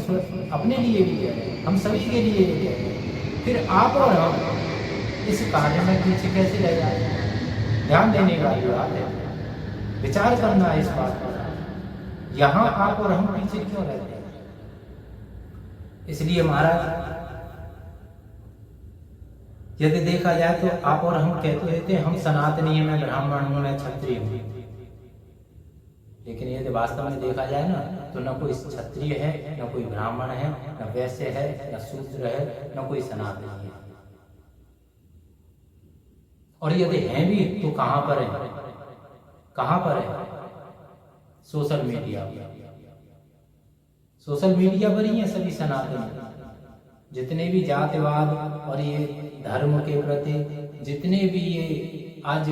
अपने लिए भी कह रहे हैं, हम सभी के लिए भी कह रहे हैं। फिर आप और हम इस कार्य में पीछे कैसे रह जाते हैं? ध्यान देने वाली बात है, विचार करना है इस बात पर। यहाँ आप और हम पीछे क्यों रहते हैं? इसलिए महाराज यदि देखा जाए तो आप और हम कहते रहते हैं हम सनातनी हैं, मैं ब्राह्मण हूं, मैं क्षत्रिय हूं, लेकिन यदि वास्तव में देखा जाए ना तो न कोई क्षत्रिय है, न कोई ब्राह्मण है, न वैश्य है, न शूद्र है, न कोई सनातनी है। और यदि हैं भी तो कहां पर है? कहां पर है? सोशल मीडिया पर। सोशल मीडिया पर ही है सभी सनातनी। जितने भी जातिवाद और ये धर्म के प्रति जितने भी ये आज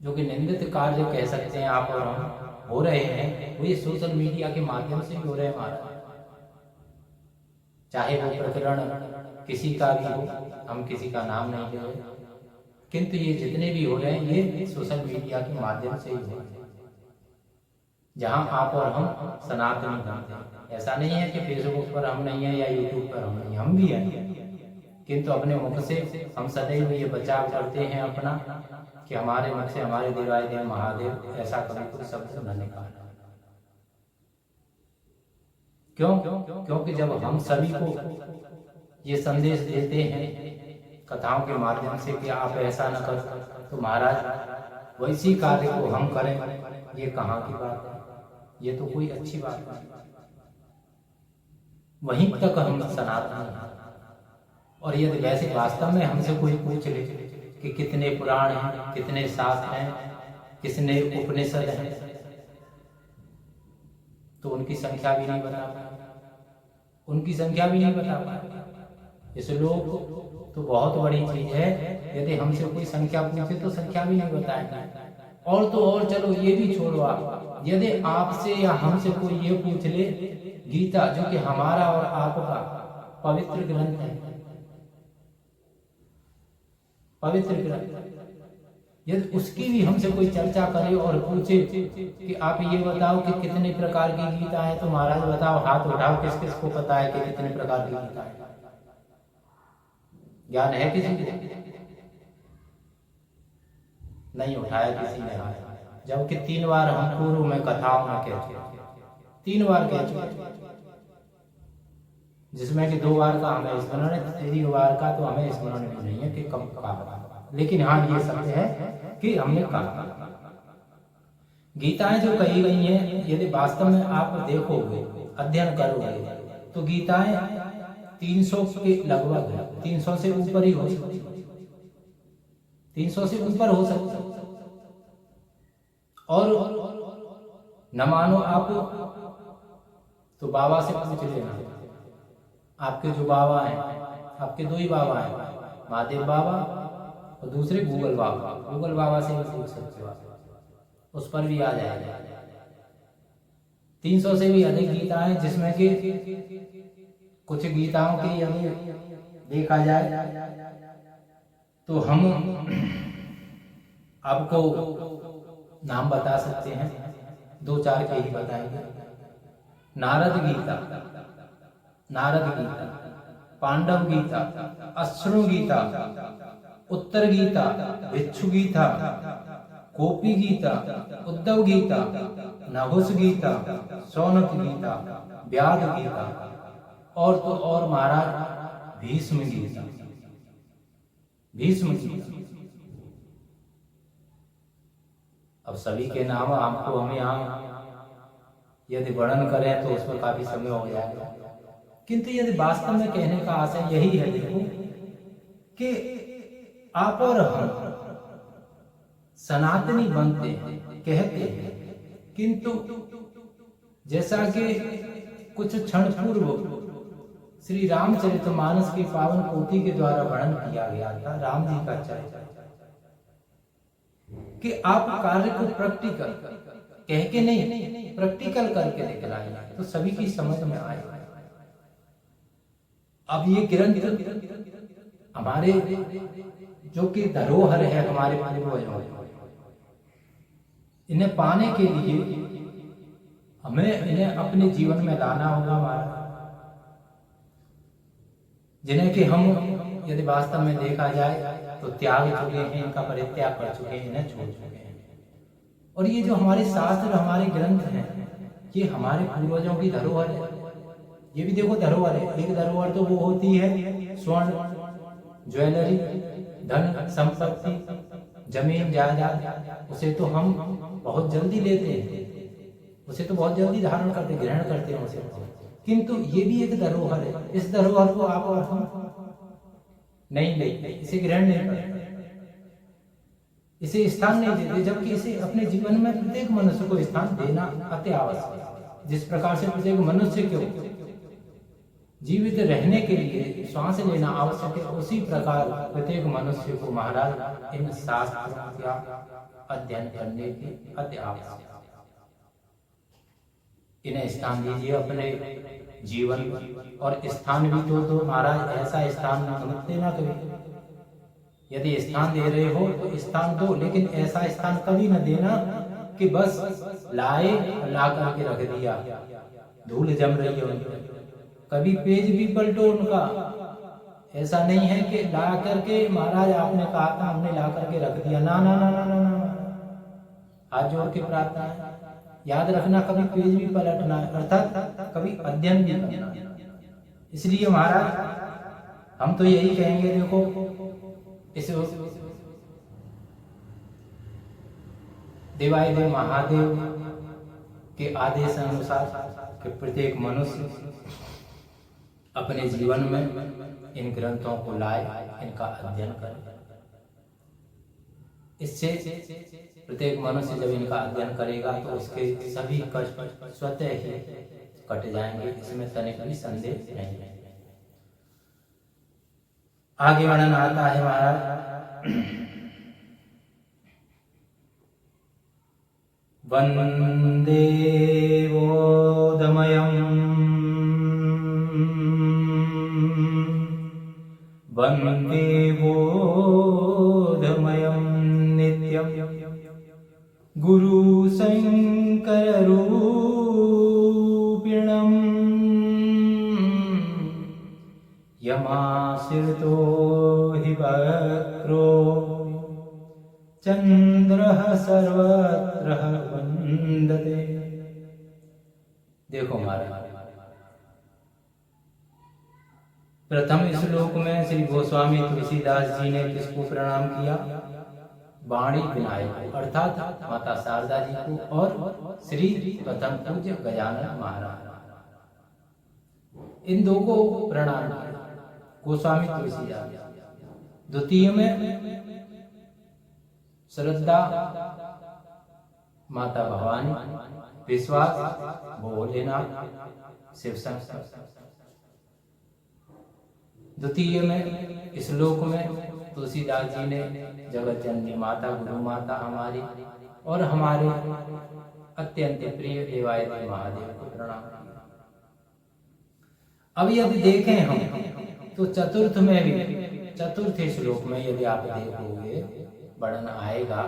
जो कि निंदित कार्य कह सकते हैं आप और हम हो रहे हैं, वो ये सोशल मीडिया के माध्यम से हो रहे हैं महाराज। चाहे वो प्रकरण किसी का भी हो, हम किसी का नाम नहीं ले रहे, किंतु ये जितने भी हो रहे हैं ये सोशल मीडिया के माध्यम से ही हो रहे हैं, जहां आप और हम सनातनी बनते हैं। ऐसा नहीं है कि फेसबुक पर हम नहीं है या यूट्यूब पर हम नहीं, हम भी हैं, किंतु अपने मुख से हम सदैव ये बचाव करते हैं अपना कि हमारे मुख से हमारे दिवाए देव महादेव ऐसा कभी कुछ शब्द न निकाले। क्यों? क्योंकि जब हम सभी को ये संदेश देते हैं कथाओं के माध्यम से कि आप ऐसा न कर, तो महाराज वैसी कार्य को हम करें, ये कहाँ की बात है? ये तो कोई अच्छी बात नहीं। वहीं तक हम सनातन हैं। और यदि वैसे वास्तव में हमसे कोई पूछ ले कि कितने पुराण हैं, कितने शास्त्र हैं, कितने उपनिषद हैं, तो उनकी संख्या भी नहीं बता पाए, उनकी संख्या भी नहीं बता पाए। इस लोग तो बहुत बड़ी चीज है, यदि हमसे कोई संख्या पूछे तो संख्या भी नहीं बताएंगे। और तो और चलो ये भी छोड़ो आप, यदि आपसे या हमसे कोई ये पूछ ले गीता जो कि हमारा और आपका पवित्र ग्रंथ है, पवित्र ग्रंथ, यदि उसकी भी हमसे कोई चर्चा करे और पूछे कि आप ये बताओ कि कितने प्रकार की गीता है, तो महाराज बताओ, हाथ उठाओ, किस किस को पता है कि कितने प्रकार की गीता है? ज्ञान है किसी को? नहीं उठाया किसी ने हाथ, जबकि 3 बार हम पूर्व में कथाओं में कह चुके, 3 बार कह चुके, जिसमें कि 2 बार का हमें स्मरण है, 3 बार का तो हमें स्मरण भी नहीं है कि कब कहा, लेकिन हाँ ये सत्य है कि हमने कहा। गीताएं जो कही गई हैं, यदि वास्तव में आप देखोगे, अध्ययन करोगे, तो गीताएं 300 के लगभग है, 300 से ऊपर ही हो सकती, 300 से ऊपर हो सकती। और न मानो आप तो बाबा से पूछ लेना, आपके जो बाबा हैं, आपके 2 ही बाबा हैं, महादेव बाबा और दूसरे गूगल बाबा, गूगल बाबा से भी पूछ सकते हो, उस पर भी आ जाएगा। 300 से भी अधिक गीता है, जिसमें कि कुछ गीताओं की यदि देखा जाए तो हम आपको नाम बता सकते हैं, 2-4 के ही बताएंगे। नारद गीता, नारद गीता, पांडव गीता, अश्रु गीता, उत्तर गीता, भिक्षु गीता, कोपी गीता, उद्धव गीता, नहुस गीता, शौनक गीता, व्याध गीता और तो और महाराज भीष्म गीता। भीष्म गीता अब सभी के नाम आपको हम यहाँ यदि वर्णन करें तो उसमें काफी समय हो जाएगा, किंतु यदि वास्तव में कहने का आशय यही है देखो कि आप और हम सनातनी बनते हैं कहते हैं, किंतु जैसा कि कुछ क्षण पूर्व श्री रामचरितमानस की पावन पोथी के द्वारा वर्णन किया गया था, राम जी का चरित्र, कि आप कार्य को प्रैक्टिकल कह के नहीं प्रैक्टिकल करके दिखलाइए तो सभी की समझ में आए। अब ये ग्रंथ हमारे जो कि धरोहर है हमारे पूर्वजों, इन्हें पाने के लिए हमें इन्हें अपने जीवन में लाना होगा हमारा, जिन्हें कि हम यदि वास्तव में देखा जाए तो त्याग चुके हैं, इनका परित्याग कर चुके हैं, इन्हें छोड़ चुके हैं। और ये जो हमारे शास्त्र हमारे ग्रंथ हैं ये हमारे पूर्वजों की धरोहर है। ये भी देखो धरोहर है, एक धरोहर तो वो होती है स्वर्ण, ज्वेलरी, धन संपत्ति, जमीन जायदाद, उसे तो हम बहुत जल्दी लेते हैं, उसे तो बहुत जल्दी धारण करते ग्रहण करते हैं उसे, किंतु ये भी एक धरोहर है। इस धरोहर को आप और हम नहीं लेते, इसे ग्रहण नहीं करते, इसे स्थान नहीं देते, जबकि इसे अपने जीवन में प्रत्येक मनुष्य को स्थान देना अति आवश्यक है। जिस प्रकार से प्रत्येक मनुष्य को जीवित रहने के लिए श्वास लेना आवश्यक है, उसी प्रकार प्रत्येक मनुष्य को महाराज इन शास्त्रों का अध्ययन करने की अति आवश्यक है। इन्हें स्थान दीजिए अपने जीवन, और स्थान भी तो महाराज ऐसा स्थान मत देना कभी, यदि स्थान दे रहे हो तो स्थान दो, लेकिन ऐसा स्थान कभी न देना कि बस लाए ला करके रख दिया, धूल जम रही है उनकी, कभी पेज भी पलटो उनका, ऐसा नहीं है कि ला करके महाराज आपने कहा था हमने ला करके रख दिया, ना ना ना ना ना ना, हाथ जोड़ के प्रार्थना है, याद रखना कभी पेज भी पलटना है, अर्थात कभी अध्ययन भी करना है। इसलिए महाराज हम तो यही कहेंगे, देखो इस देवादिदेव महादेव के आदेश अनुसार कि प्रत्येक मनुष्य अपने जीवन में इन ग्रंथों को लाए, इनका अध्ययन करे। इससे प्रत्येक मनुष्य जब इनका अध्ययन करेगा तो उसके सभी कष्ट स्वतः ही कट जाएंगे, इसमें तनिक भी संदेह नहीं है। आगे वर्णन आता है महाराज, वंदे वोदमयम् वंदे वोदमयम् नित्यम् गुरु शंकर रूपिणम् यमाश्रितो हि वक्रो चंद्रः सर्वत्र वंदते। देखो महाराज, प्रथम श्लोक में श्री गोस्वामी तुलसीदास जी ने किसको प्रणाम किया? वाणी विनायक अर्थात माता शारदा जी को और श्री प्रथम पूज्य गजानन महाराज, इन दो को प्रणाम किया गोस्वामी तुलसीदास। द्वितीय में श्रद्धा माता भवानी, विश्वास भोलेनाथ शिव शंकर। द्वितीय में श्लोक में तुलसीदास जी ने जगत जननी माता, गुरु माता हमारी और हमारे अत्यंत प्रिय देवादिदेव महादेव को प्रणाम किया। अब यदि देखें हम तो चतुर्थ में भी, चतुर्थ श्लोक में यदि आप देखोगे वर्णन आएगा,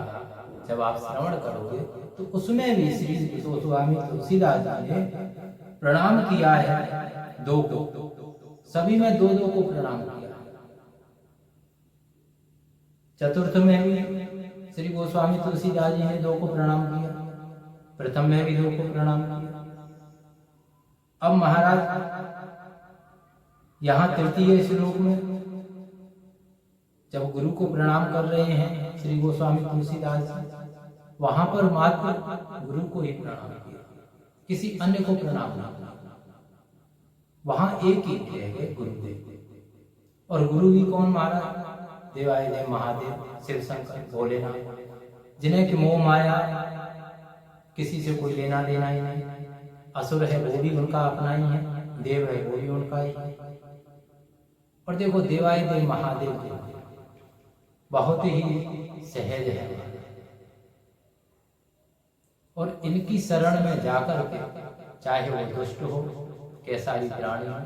जब आप श्रवण करोगे तो उसमें भी श्री गोस्वामी तुलसीदास जी ने प्रणाम किया है दो को, सभी में दो दो को प्रणाम किया। चतुर्थ में भी श्री गोस्वामी तुलसीदास जी ने 2 को प्रणाम किया, प्रथम में भी 2 को प्रणाम किया। अब महाराज यहाँ तृतीय श्लोक में जब गुरु को प्रणाम कर रहे हैं श्री गोस्वामी तुलसीदास जी, वहां पर मात्र गुरु को ही प्रणाम किया, किसी अन्य को प्रणाम नहीं किया। वहां एक ही है गुरुदेव, और गुरु भी कौन महाराज? देवादिदेव महादेव शिव शंकर भोलेनाथ, जिन्हें कि मोह माया किसी से कोई लेना देना ही नहीं। असुर है वो भी उनका अपना ही है, देव है वो भी उनका ही है। और देखो देवादिदेव महादेव बहुत ही सहज है, और इनकी शरण में जाकर के चाहे वो दुष्ट हो, कैसा ही प्राणी हो,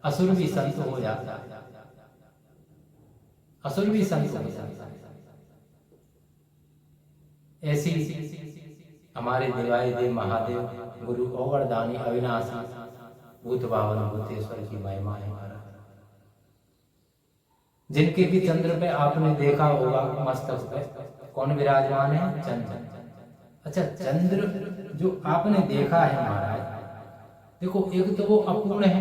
असुर भी संत हो जाता है, असुर भी संत हो जाता है। ऐसी हमारे देवादिदेव महादेव गुरु औगरदानी अविनाशी भूत भावन भूतेश्वर की महिमा है महाराज, जिनके भी चंद्र पे आपने देखा होगा मस्तक पे कौन विराजमान है? चंद्र। अच्छा, चंद्र जो आपने देखा है महाराज, देखो एक तो वो अपूर्ण है,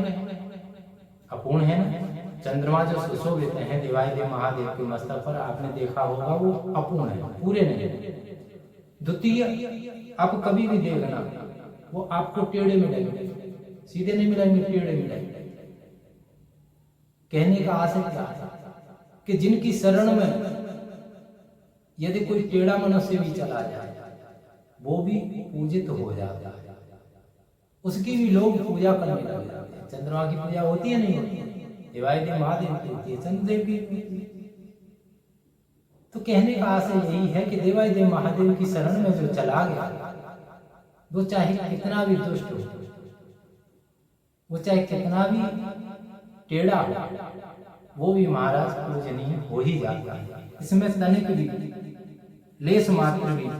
अपूर्ण है ना। चंद्रमा जो सुशोभित हैं देवादिदेव महादेव के मस्तक पर आपने देखा होगा वो अपूर्ण है, पूरे नहीं। द्वितीय, आप कभी भी देखना वो आपको टेढ़े मिलेंगे, सीधे नहीं मिलेंगे, टेढ़े मिलेंगे। कहने का आशय क्या है कि जिनकी शरण में यदि कोई टेढ़ा मनुष्य भी चला जाए वो भी पूजित हो जाता है, उसकी भी लोग पूजा करने लग जाते हैं। चंद्रमा की पूजा होती है नहीं होती? देवादिदेव महादेव की होती है, चंद्रदेव की। तो कहने का आशय यही है कि देवादिदेव महादेव की शरण में जो चला गया, वो चाहे कितना भी दुष्ट हो, वो चाहे कितना भी टेढ़ा हो, वो भी महाराज पूजनीय हो ही जाता है। इसमें तनिक भी लेस मात्र भी